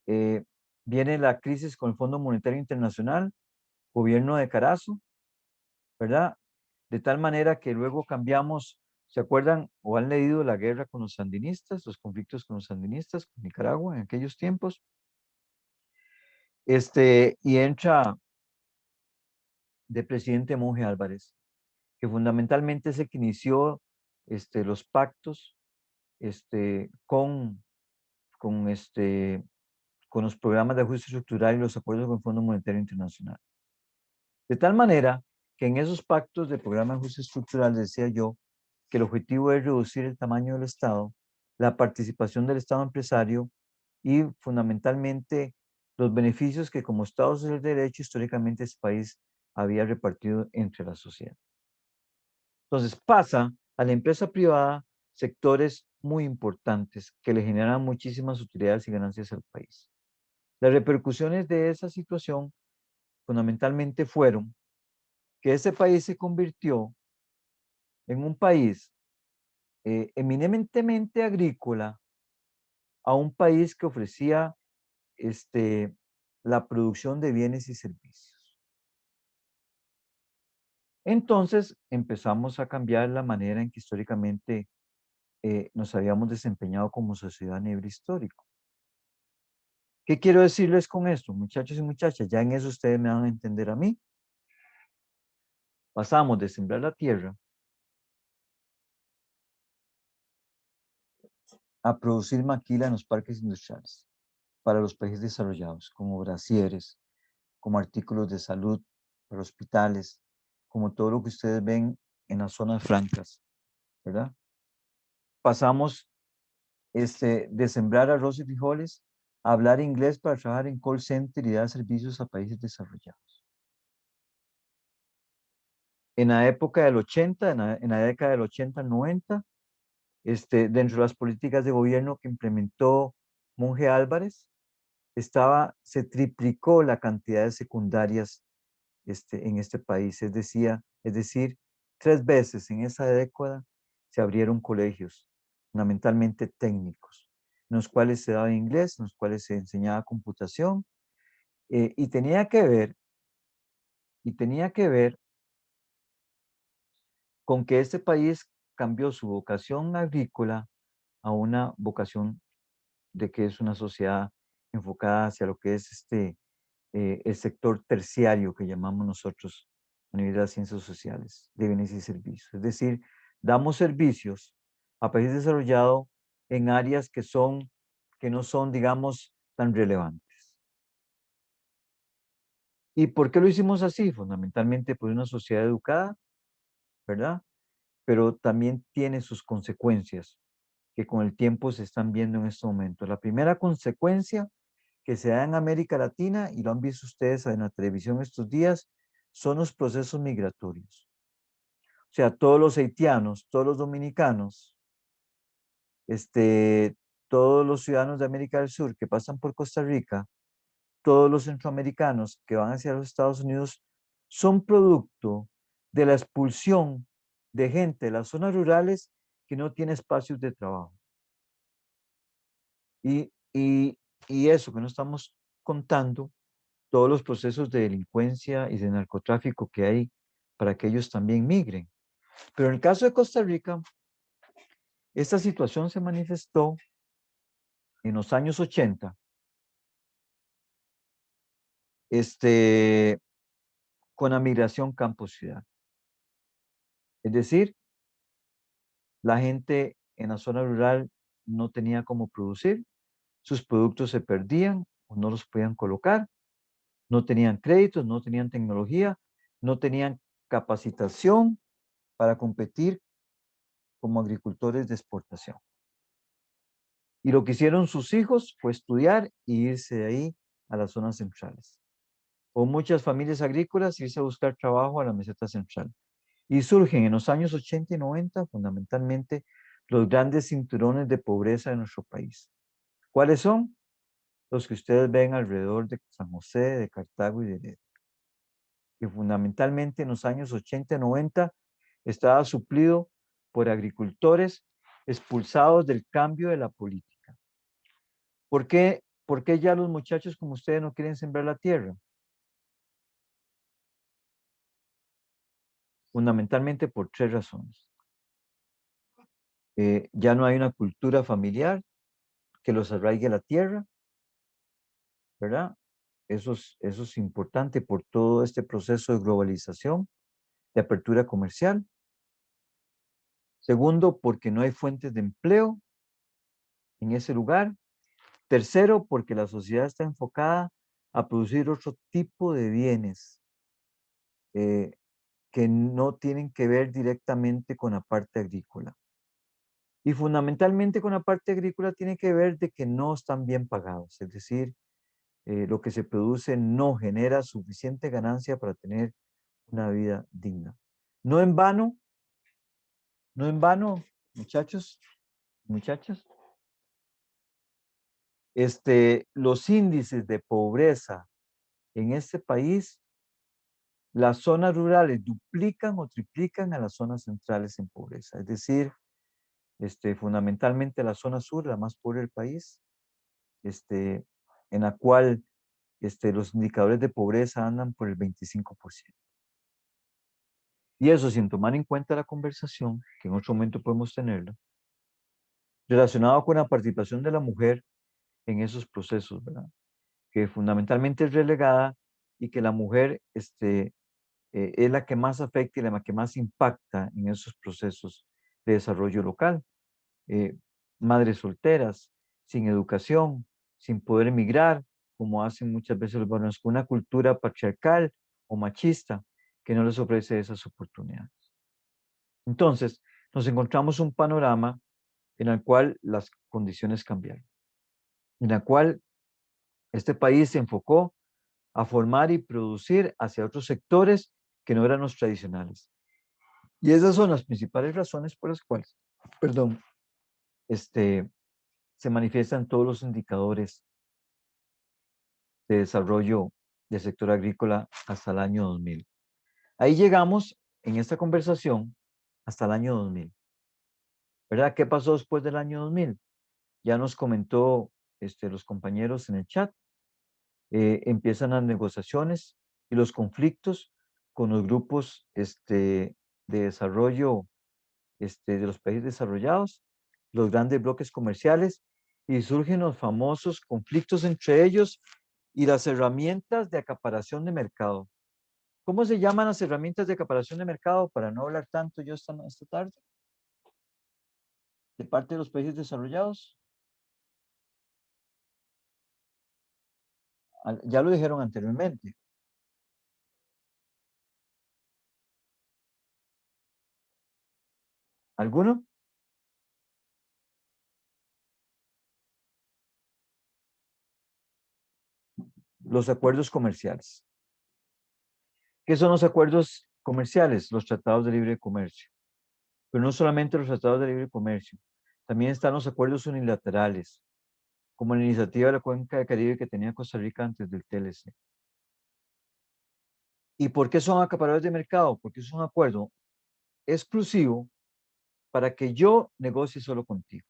Eh, viene la crisis con el Fondo Monetario Internacional, gobierno de Carazo, ¿verdad? de tal manera que luego cambiamos, ¿se acuerdan o han leído la guerra con los sandinistas, los conflictos con los sandinistas, con Nicaragua en aquellos tiempos? Y entra de presidente Monje Álvarez, que fundamentalmente es el que inició los pactos con, con, con los programas de ajuste estructural y los acuerdos con el Fondo Monetario Internacional. De tal manera que en esos pactos del programa de ajuste estructural decía yo que el objetivo es reducir el tamaño del Estado, la participación del Estado empresario y fundamentalmente los beneficios que como Estado del Derecho históricamente este país había repartido entre la sociedad. Entonces pasa a la empresa privada sectores muy importantes que le generan muchísimas utilidades y ganancias al país. Las repercusiones de esa situación fundamentalmente fueron que este país se convirtió en un país eminentemente agrícola a un país que ofrecía la producción de bienes y servicios. Entonces empezamos a cambiar la manera en que históricamente nos habíamos desempeñado como sociedad a nivel histórico. ¿Qué quiero decirles con esto, muchachos y muchachas? Ya en eso ustedes me van a entender a mí. Pasamos de sembrar la tierra a producir maquila en los parques industriales para los países desarrollados, como brasieres, como artículos de salud para hospitales, como todo lo que ustedes ven en las zonas francas, ¿verdad? Pasamos de sembrar arroz y frijoles a hablar inglés para trabajar en call center y dar servicios a países desarrollados. En la época del 80, en la década del 80, 90, dentro de las políticas de gobierno que implementó Monje Álvarez, se triplicó la cantidad de secundarias en este país. Es decir, 3 veces en esa década se abrieron colegios, fundamentalmente técnicos, en los cuales se daba inglés, en los cuales se enseñaba computación, y tenía que ver con que este país cambió su vocación agrícola a una vocación de que es una sociedad enfocada hacia lo que es el sector terciario que llamamos nosotros a nivel de las ciencias sociales, de bienes y servicios. Es decir, damos servicios a países desarrollados en áreas que no son, digamos, tan relevantes. ¿Y por qué lo hicimos así? Fundamentalmente por una sociedad educada, ¿verdad? Pero también tiene sus consecuencias que con el tiempo se están viendo en este momento. La primera consecuencia que se da en América Latina, y lo han visto ustedes en la televisión estos días, son los procesos migratorios. O sea, todos los haitianos, todos los dominicanos, todos los ciudadanos de América del Sur que pasan por Costa Rica, todos los centroamericanos que van hacia los Estados Unidos, son producto de la expulsión de gente de las zonas rurales que no tiene espacios de trabajo. Y eso que no estamos contando, todos los procesos de delincuencia y de narcotráfico que hay para que ellos también migren. Pero en el caso de Costa Rica, esta situación se manifestó en los años 80, con la migración campo-ciudad. Es decir, la gente en la zona rural no tenía cómo producir, sus productos se perdían o no los podían colocar, no tenían créditos, no tenían tecnología, no tenían capacitación para competir como agricultores de exportación. Y lo que hicieron sus hijos fue estudiar y irse de ahí a las zonas centrales. O muchas familias agrícolas irse a buscar trabajo a la meseta central. Y surgen en los años 80 y 90 fundamentalmente los grandes cinturones de pobreza de nuestro país. ¿Cuáles son? Los que ustedes ven alrededor de San José, de Cartago y de Heredia. Que fundamentalmente en los años 80 y 90 estaba suplido por agricultores expulsados del cambio de la política. ¿Por qué ya los muchachos como ustedes no quieren sembrar la tierra? fundamentalmente por 3 razones. Ya no hay una cultura familiar que los arraigue a la tierra, ¿verdad? Eso es importante por todo este proceso de globalización, de apertura comercial. Segundo, porque no hay fuentes de empleo en ese lugar. Tercero, porque la sociedad está enfocada a producir otro tipo de bienes que no tienen que ver directamente con la parte agrícola. Y fundamentalmente con la parte agrícola tiene que ver de que no están bien pagados, es decir, lo que se produce no genera suficiente ganancia para tener una vida digna. No en vano, no en vano, muchachos, muchachas, los índices de pobreza en este país, las zonas rurales duplican o triplican a las zonas centrales en pobreza. Es decir, fundamentalmente la zona sur, la más pobre del país, en la cual los indicadores de pobreza andan por el 25%. Y eso sin tomar en cuenta la conversación, que en otro momento podemos tenerla, relacionado con la participación de la mujer en esos procesos, ¿verdad? Que fundamentalmente es relegada y que la mujer es la que más afecta y la que más impacta en esos procesos de desarrollo local. Madres solteras, sin educación, sin poder emigrar, como hacen muchas veces los varones, con una cultura patriarcal o machista que no les ofrece esas oportunidades. Entonces, nos encontramos un panorama en el cual las condiciones cambiaron, en la cual este país se enfocó a formar y producir hacia otros sectores que no eran los tradicionales. Y esas son las principales razones por las cuales, perdón, se manifiestan todos los indicadores de desarrollo del sector agrícola hasta el año 2000. Ahí llegamos en esta conversación hasta el año 2000. ¿Verdad? ¿Qué pasó después del año 2000? Ya nos comentó los compañeros en el chat. Empiezan las negociaciones y los conflictos con los grupos de desarrollo de los países desarrollados, los grandes bloques comerciales, y surgen los famosos conflictos entre ellos y las herramientas de acaparación de mercado. ¿Cómo se llaman las herramientas de acaparación de mercado para no hablar tanto yo esta tarde? De parte de los países desarrollados. Ya lo dijeron anteriormente. ¿Alguno? Los acuerdos comerciales. ¿Qué son los acuerdos comerciales? Los tratados de libre comercio. Pero no solamente los tratados de libre comercio, también están los acuerdos unilaterales, como la iniciativa de la Cuenca del Caribe que tenía Costa Rica antes del TLC. ¿Y por qué son acaparadores de mercado? Porque es un acuerdo exclusivo para que yo negocie solo contigo.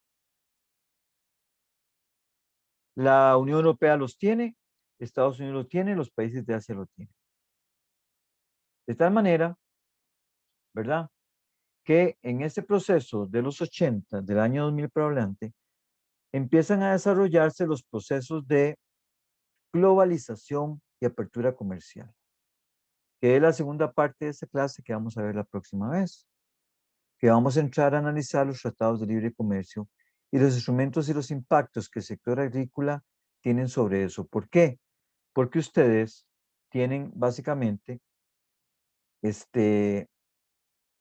La Unión Europea los tiene, Estados Unidos lo tiene, los países de Asia lo tienen. De tal manera, ¿verdad?, que en este proceso de los 80, del año 2000 para adelante, empiezan a desarrollarse los procesos de globalización y apertura comercial, que es la segunda parte de esta clase que vamos a ver la próxima vez, que vamos a entrar a analizar los tratados de libre comercio y los instrumentos y los impactos que el sector agrícola tienen sobre eso. ¿Por qué? Porque ustedes tienen básicamente,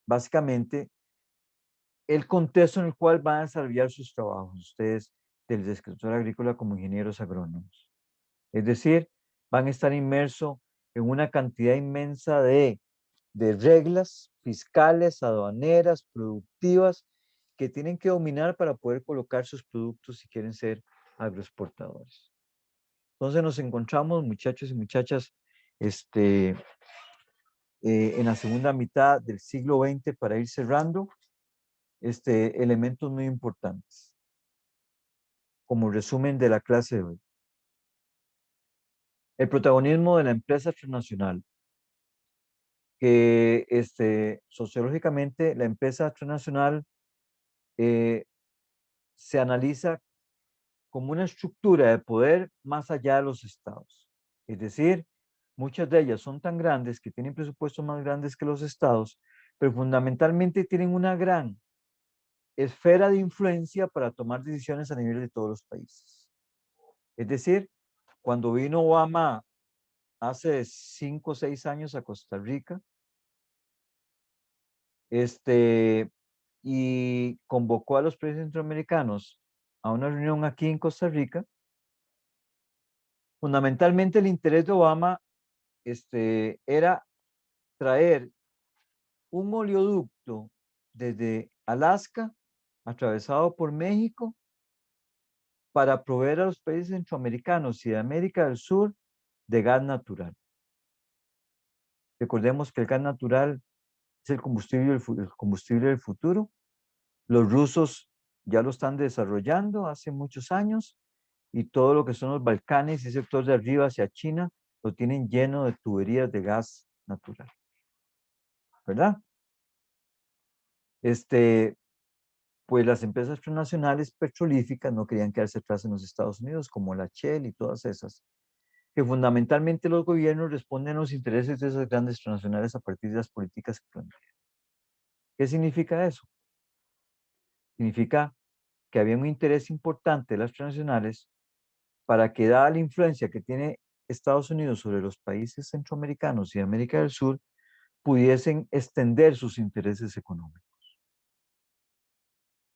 básicamente el contexto en el cual van a desarrollar sus trabajos, ustedes del sector agrícola como ingenieros agrónomos. Es decir, van a estar inmersos en una cantidad inmensa de reglas fiscales, aduaneras, productivas, que tienen que dominar para poder colocar sus productos si quieren ser agroexportadores. Entonces nos encontramos, muchachos y muchachas, en la segunda mitad del siglo XX, para ir cerrando, elementos muy importantes, como resumen de la clase de hoy. El protagonismo de la empresa transnacional. que sociológicamente la empresa transnacional se analiza como una estructura de poder más allá de los estados. Es decir, muchas de ellas son tan grandes que tienen presupuestos más grandes que los estados, pero fundamentalmente tienen una gran esfera de influencia para tomar decisiones a nivel de todos los países. Es decir, cuando vino Obama hace 5 o 6 años a Costa Rica, y convocó a los países centroamericanos a una reunión aquí en Costa Rica, fundamentalmente el interés de Obama era traer un oleoducto desde Alaska, atravesado por México, para proveer a los países centroamericanos y de América del Sur de gas natural. Recordemos que el gas natural es el combustible del futuro. Los rusos ya lo están desarrollando hace muchos años y todo lo que son los Balcanes y sector de arriba hacia China lo tienen lleno de tuberías de gas natural. ¿Verdad? Pues las empresas transnacionales petrolíficas no querían quedarse atrás en los Estados Unidos, como la Shell y todas esas, que fundamentalmente los gobiernos responden a los intereses de esas grandes transnacionales a partir de las políticas que plantean. ¿Qué significa eso? Significa que había un interés importante de las transnacionales para que, dada la influencia que tiene Estados Unidos sobre los países centroamericanos y América del Sur, pudiesen extender sus intereses económicos.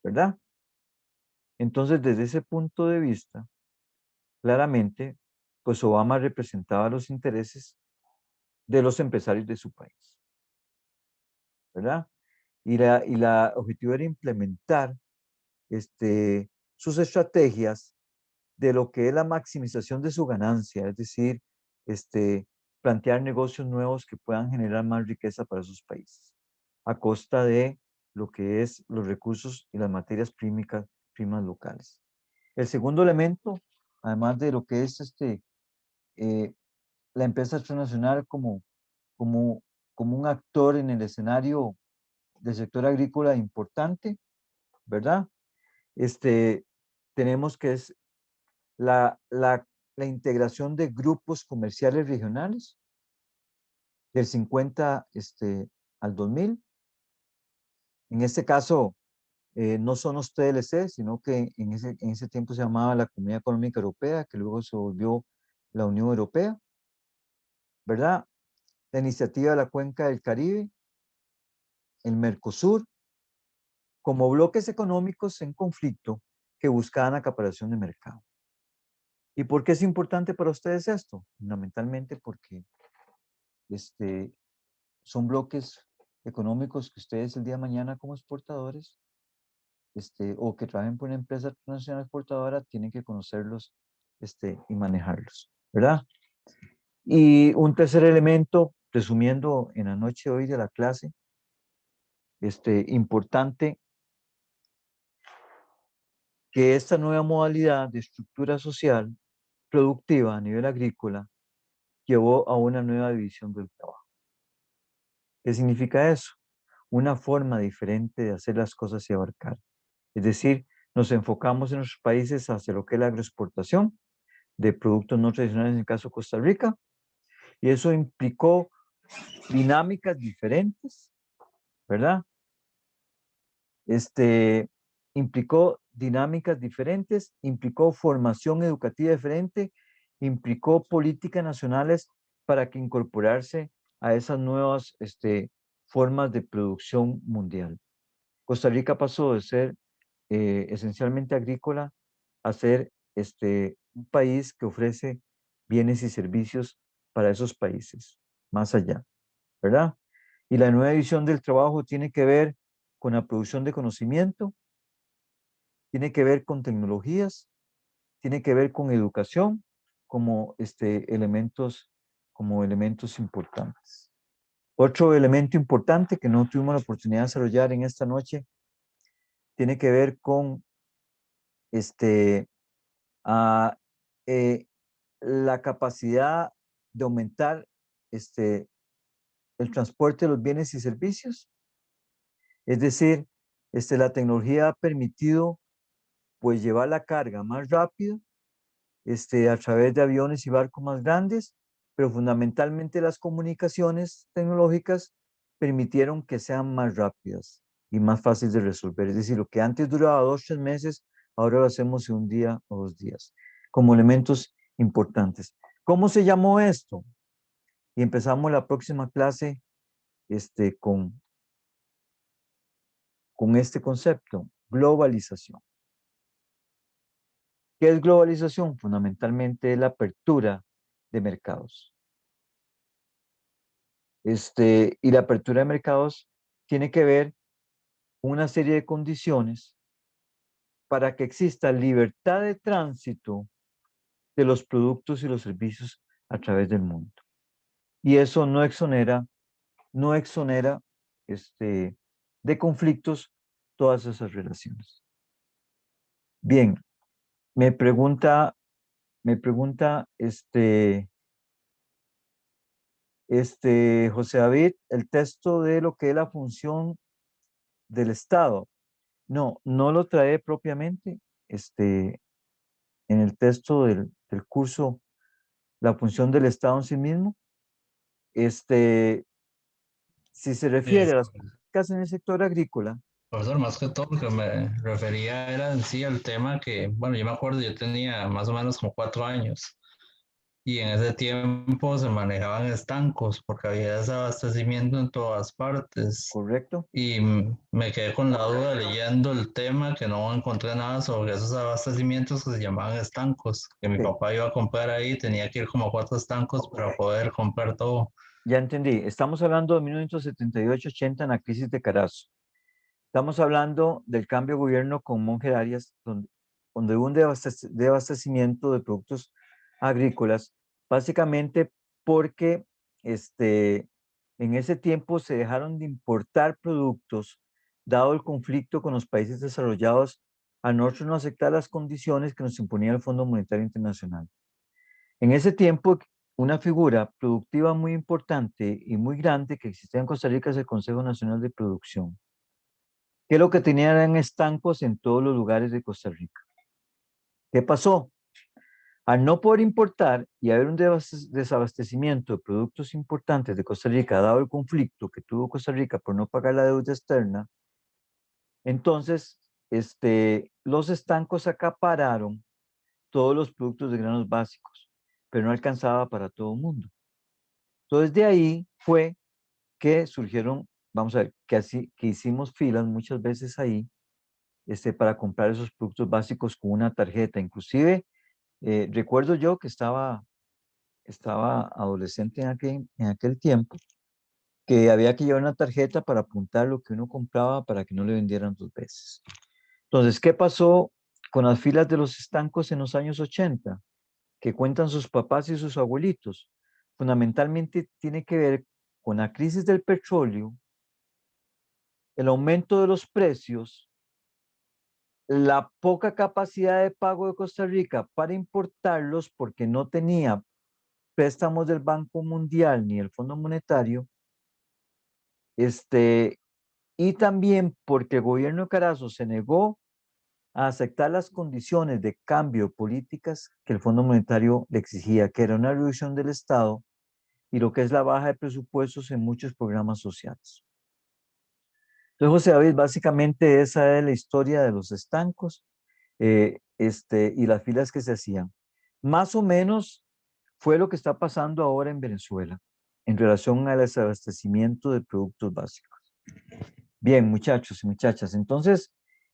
¿Verdad? Entonces, desde ese punto de vista, claramente, pues Obama representaba los intereses de los empresarios de su país. ¿Verdad? Y la objetivo era implementar sus estrategias de lo que es la maximización de su ganancia, es decir, plantear negocios nuevos que puedan generar más riqueza para sus países, a costa de lo que es los recursos y las materias primas locales. El segundo elemento, además de lo que es la empresa transnacional como un actor en el escenario del sector agrícola importante, ¿verdad? Tenemos que es la integración de grupos comerciales regionales del 50 al 2000. En este caso, no son los TLC, sino que en ese tiempo se llamaba la Comunidad Económica Europea, que luego se volvió la Unión Europea, ¿verdad? La iniciativa de la Cuenca del Caribe, el Mercosur, como bloques económicos en conflicto que buscaban acaparación de mercado. ¿Y por qué es importante para ustedes esto? Fundamentalmente porque son bloques económicos que ustedes el día de mañana como exportadores o que trabajen por una empresa transnacional exportadora tienen que conocerlos y manejarlos, ¿verdad? Y un tercer elemento, resumiendo en la noche de hoy de la clase, importante, que esta nueva modalidad de estructura social productiva a nivel agrícola llevó a una nueva división del trabajo. ¿Qué significa eso? Una forma diferente de hacer las cosas y abarcar. Es decir, nos enfocamos en nuestros países hacia lo que es la agroexportación de productos no tradicionales, en el caso de Costa Rica, y eso implicó dinámicas diferentes, ¿verdad? Implicó dinámicas diferentes, implicó formación educativa diferente, implicó políticas nacionales para que incorporarse a esas nuevas formas de producción mundial. Costa Rica pasó de ser esencialmente agrícola a ser un país que ofrece bienes y servicios para esos países, más allá, ¿verdad? Y la nueva visión del trabajo tiene que ver con la producción de conocimiento, tiene que ver con tecnologías, tiene que ver con educación como, como elementos importantes. Otro elemento importante que no tuvimos la oportunidad de desarrollar en esta noche tiene que ver con la capacidad de aumentar el transporte de los bienes y servicios. Es decir, la tecnología ha permitido pues llevar la carga más rápido, a través de aviones y barcos más grandes, pero fundamentalmente las comunicaciones tecnológicas permitieron que sean más rápidas y más fáciles de resolver. Es decir, lo que antes duraba 2 o 3 meses, ahora lo hacemos en 1 día o 2 días, como elementos importantes. ¿Cómo se llamó esto? Y empezamos la próxima clase con este concepto, globalización. ¿Qué es globalización? Fundamentalmente la apertura de mercados. Y la apertura de mercados tiene que ver con una serie de condiciones para que exista libertad de tránsito de los productos y los servicios a través del mundo. Y eso no exonera de conflictos todas esas relaciones. Bien, me pregunta José David, el texto de lo que es la función del Estado. No lo trae propiamente en el texto del curso, la función del Estado en sí mismo. Si se refiere a las políticas en el sector agrícola. Profesor, más que todo lo que me refería era en sí al tema que, bueno, yo me acuerdo, yo tenía más o menos como 4 años y en ese tiempo se manejaban estancos porque había desabastecimiento en todas partes. Correcto. Y me quedé con la duda leyendo el tema que no encontré nada sobre esos abastecimientos que se llamaban estancos, que mi papá iba a comprar ahí, tenía que ir como a 4 estancos para poder comprar todo. Ya entendí, estamos hablando de 1978-80 en la crisis de Carazo. Estamos hablando del cambio de gobierno con Monje Arias, donde hubo un desabastecimiento de productos agrícolas, básicamente porque en ese tiempo se dejaron de importar productos, dado el conflicto con los países desarrollados, a nosotros no aceptar las condiciones que nos imponía el Fondo Monetario Internacional. En ese tiempo, una figura productiva muy importante y muy grande que existía en Costa Rica es el Consejo Nacional de Producción, que lo que tenía eran estancos en todos los lugares de Costa Rica. ¿Qué pasó? Al no poder importar y haber un desabastecimiento de productos importantes de Costa Rica, dado el conflicto que tuvo Costa Rica por no pagar la deuda externa, entonces los estancos acapararon todos los productos de granos básicos, pero no alcanzaba para todo el mundo. Entonces de ahí fue que surgieron, vamos a ver, que hicimos filas muchas veces ahí para comprar esos productos básicos con una tarjeta. Inclusive, recuerdo yo que estaba adolescente en aquel tiempo, que había que llevar una tarjeta para apuntar lo que uno compraba para que no le vendieran 2 veces. Entonces, ¿qué pasó con las filas de los estancos en los años 80? Que cuentan sus papás y sus abuelitos. Fundamentalmente tiene que ver con la crisis del petróleo, el aumento de los precios, la poca capacidad de pago de Costa Rica para importarlos porque no tenía préstamos del Banco Mundial ni el Fondo Monetario, y también porque el gobierno de Carazo se negó a aceptar las condiciones de cambio de políticas que el Fondo Monetario le exigía, que era una reducción del Estado y lo que es la baja de presupuestos en muchos programas sociales. Entonces, José David, básicamente esa es la historia de los estancos y las filas que se hacían. Más o menos fue lo que está pasando ahora en Venezuela en relación al desabastecimiento de productos básicos. Bien, muchachos y muchachas, entonces,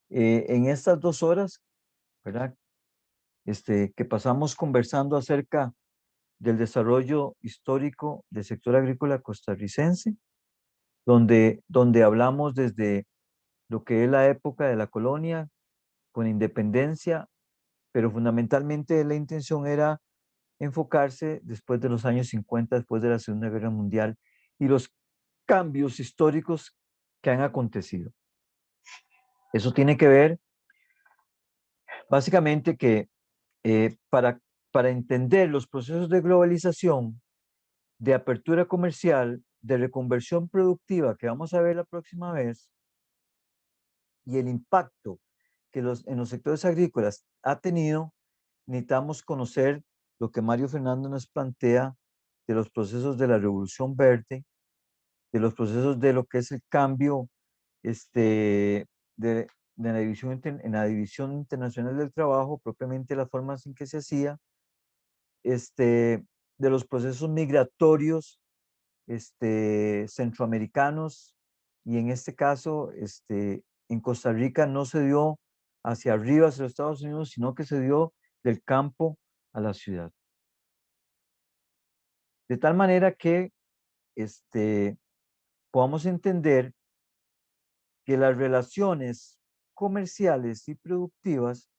en estas 2 horas, ¿verdad? Que pasamos conversando acerca del desarrollo histórico del sector agrícola costarricense, donde hablamos desde lo que es la época de la colonia, con independencia, pero fundamentalmente la intención era enfocarse después de los años 50, después de la Segunda Guerra Mundial, y los cambios históricos que han acontecido. Eso tiene que ver, básicamente, que para entender los procesos de globalización, de apertura comercial, de reconversión productiva que vamos a ver la próxima vez y el impacto que en los sectores agrícolas ha tenido, necesitamos conocer lo que Mario Fernando nos plantea de los procesos de la revolución verde, de los procesos de lo que es el cambio de en la división internacional del trabajo, propiamente las formas en que se hacía, de los procesos migratorios centroamericanos, y en este caso, en Costa Rica no se dio hacia arriba, hacia los Estados Unidos, sino que se dio del campo a la ciudad. De tal manera que podamos entender que las relaciones comerciales y productivas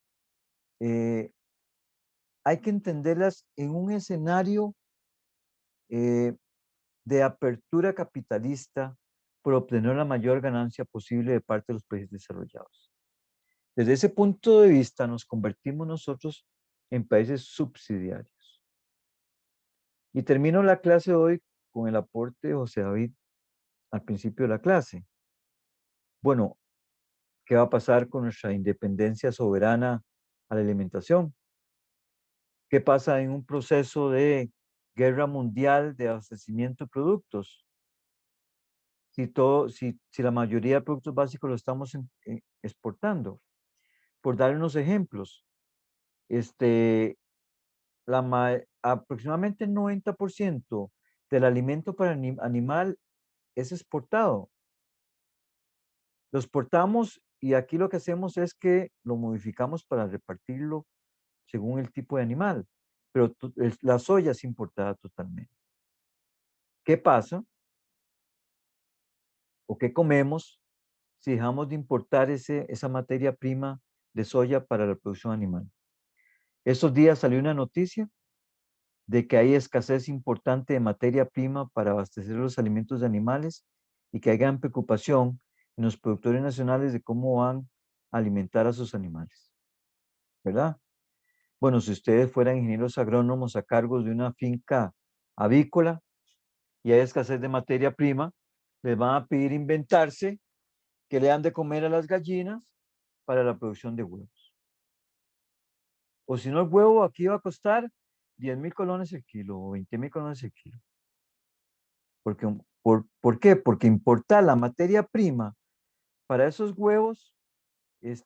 hay que entenderlas en un escenario de apertura capitalista por obtener la mayor ganancia posible de parte de los países desarrollados. Desde ese punto de vista nos convertimos nosotros en países subsidiarios. Y termino la clase hoy con el aporte de José David al principio de la clase. Bueno, ¿qué va a pasar con nuestra independencia soberana a la alimentación? ¿Qué pasa en un proceso de guerra mundial de abastecimiento de productos? Si la mayoría de productos básicos lo estamos exportando. Por dar unos ejemplos, aproximadamente el 90% del alimento para animal es exportado. Lo exportamos y aquí lo que hacemos es que lo modificamos para repartirlo según el tipo de animal, pero la soya es importada totalmente. ¿Qué pasa? ¿O qué comemos si dejamos de importar esa materia prima de soya para la producción animal? Estos días salió una noticia de que hay escasez importante de materia prima para abastecer los alimentos de animales y que hay gran preocupación en los productores nacionales de cómo van a alimentar a sus animales, ¿verdad? Bueno, si ustedes fueran ingenieros agrónomos a cargo de una finca avícola y hay escasez de materia prima, les van a pedir inventarse que le dan de comer a las gallinas para la producción de huevos. O si no, el huevo aquí va a costar 10,000 colones el kilo o 20,000 colones el kilo. ¿Por qué? Porque importar la materia prima para esos huevos es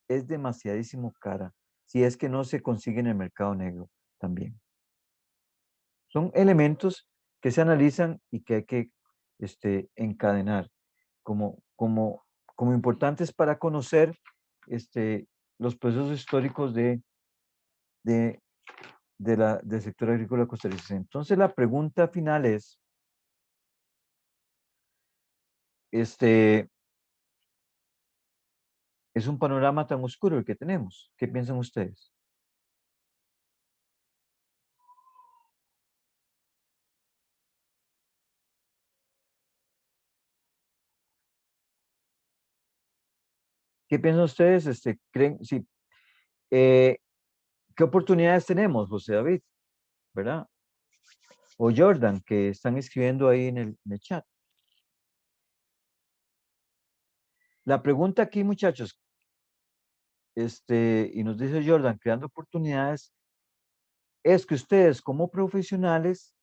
demasiadísimo cara, si es que no se consigue en el mercado negro también. Son elementos que se analizan y que hay que encadenar como importantes para conocer los procesos históricos del sector agrícola costarricense. Entonces la pregunta final es, es un panorama tan oscuro el que tenemos. ¿Qué piensan ustedes? ¿Qué piensan ustedes? ¿Creen, sí, qué oportunidades tenemos, José David? ¿Verdad? O Jordan, que están escribiendo ahí en el chat. La pregunta aquí, muchachos, y nos dice Jordan, creando oportunidades, es que ustedes como profesionales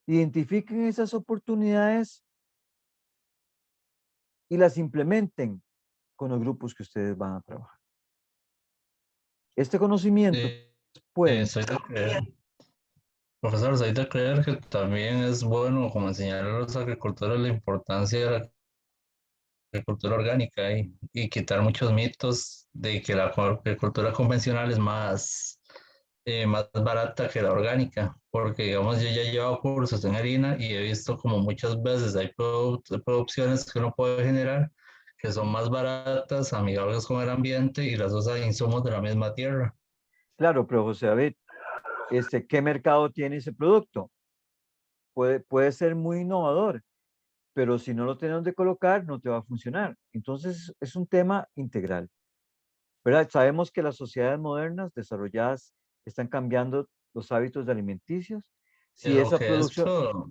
identifiquen esas oportunidades y las implementen con los grupos que ustedes van a trabajar. Este conocimiento puede... Soy de creer, profesor, soy de creer que también es bueno como enseñar a los agricultores la importancia de la agricultura orgánica y quitar muchos mitos de que la agricultura convencional es más barata que la orgánica, porque digamos yo ya he llevado cursos en harina y he visto como muchas veces hay producciones que uno puede generar que son más baratas, amigables con el ambiente y las usan insumos de la misma tierra. Claro, pero José David, ¿qué mercado tiene ese producto? Puede ser muy innovador, pero si no lo tenemos de colocar, no te va a funcionar. Entonces, es un tema integral, ¿verdad? Sabemos que las sociedades modernas desarrolladas están cambiando los hábitos alimenticios. Si Pero esa que producción... esto,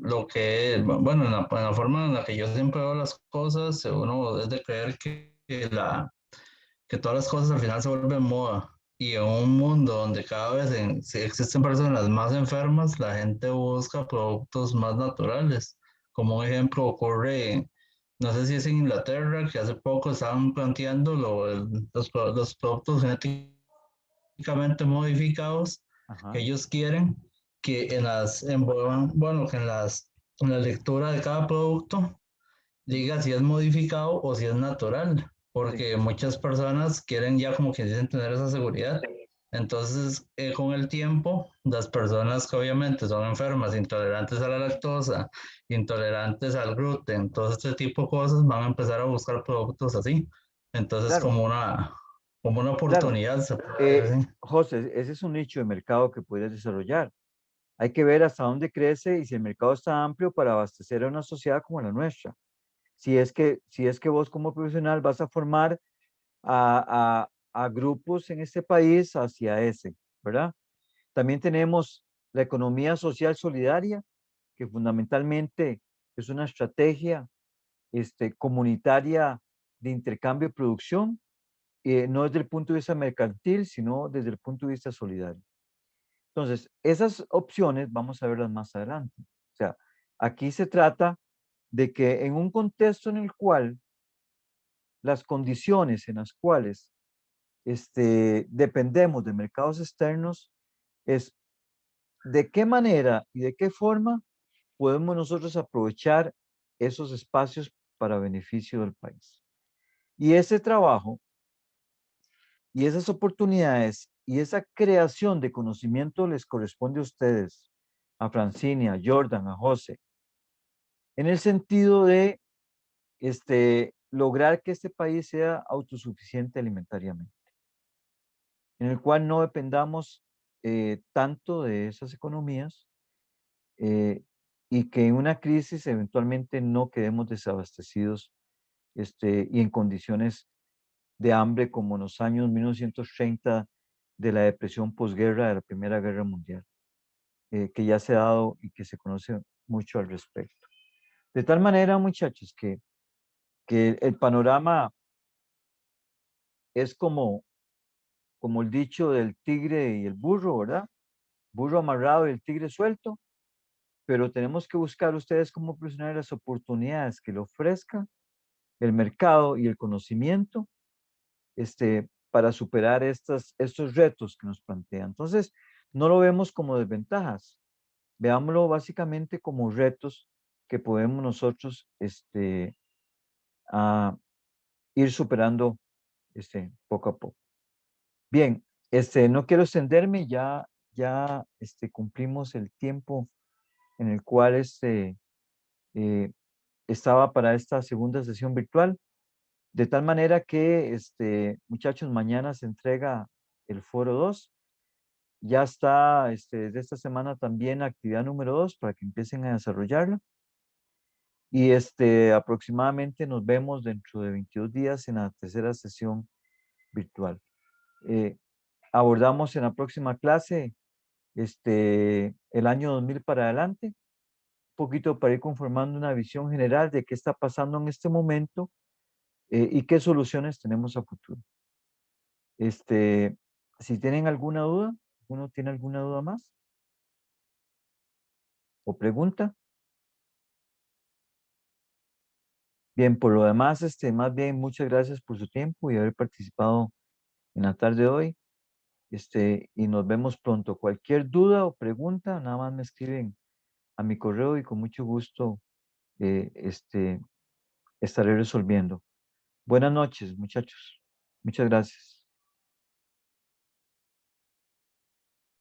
lo que, bueno, en la forma en la que yo siempre veo las cosas, uno es de creer que todas las cosas al final se vuelven moda. Y en un mundo donde cada vez si existen personas más enfermas, la gente busca productos más naturales. Como un ejemplo ocurre, no sé si es en Inglaterra, que hace poco estaban planteando los productos genéticamente modificados que Ajá, ellos quieren que bueno, que en la lectura de cada producto diga si es modificado o si es natural, sí, porque muchas personas quieren ya como que dicen tener esa seguridad. Entonces, con el tiempo, las personas que obviamente son enfermas, intolerantes a la lactosa, intolerantes al gluten, todo este tipo de cosas, van a empezar a buscar productos así. Entonces, claro, como una claro. oportunidad, se puede decir. José, ese es un nicho de mercado que puedes desarrollar. Hay que ver hasta dónde crece y si el mercado está amplio para abastecer a una sociedad como la nuestra. Si es que vos como profesional vas a formar a grupos en este país hacia ese, ¿verdad? También tenemos la economía social solidaria, que fundamentalmente es una estrategia comunitaria de intercambio y producción, no desde el punto de vista mercantil, sino desde el punto de vista solidario. Entonces, esas opciones vamos a verlas más adelante. O sea, aquí se trata de que en un contexto en el cual las condiciones en las cuales dependemos de mercados externos es de qué manera y de qué forma podemos nosotros aprovechar esos espacios para beneficio del país. Y ese trabajo y esas oportunidades y esa creación de conocimiento les corresponde a ustedes, a Francine, a Jordan, a José, en el sentido de lograr que este país sea autosuficiente alimentariamente, en el cual no dependamos tanto de esas economías eh, y que en una crisis eventualmente no quedemos desabastecidos y en condiciones de hambre como en los años 1930 de la depresión posguerra de la Primera Guerra Mundial, que ya se ha dado y que se conoce mucho al respecto. De tal manera, muchachos, que el panorama es como el dicho del tigre y el burro, ¿verdad? Burro amarrado y el tigre suelto, pero tenemos que buscar ustedes como profesionales las oportunidades que le ofrezca el mercado y el conocimiento para superar estos retos que nos plantean. Entonces, no lo vemos como desventajas, veámoslo básicamente como retos que podemos nosotros a ir superando poco a poco. Bien, no quiero extenderme, ya cumplimos el tiempo en el cual eh, estaba para esta segunda sesión virtual, de tal manera que, muchachos, mañana se entrega el foro 2. Ya está desde esta semana también actividad número 2 para que empiecen a desarrollarla. Y aproximadamente nos vemos dentro de 22 días en la tercera sesión virtual. Eh, abordamos en la próxima clase el año 2000 para adelante, un poquito para ir conformando una visión general de qué está pasando en este momento y qué soluciones tenemos a futuro. Si tienen alguna duda, ¿uno tiene alguna duda más o pregunta? Bien, por lo demás, más bien, muchas gracias por su tiempo y haber participado en la tarde de hoy. Y nos vemos pronto. Cualquier duda o pregunta, nada más me escriben a mi correo y con mucho gusto estaré resolviendo. Buenas noches, muchachos. Muchas gracias.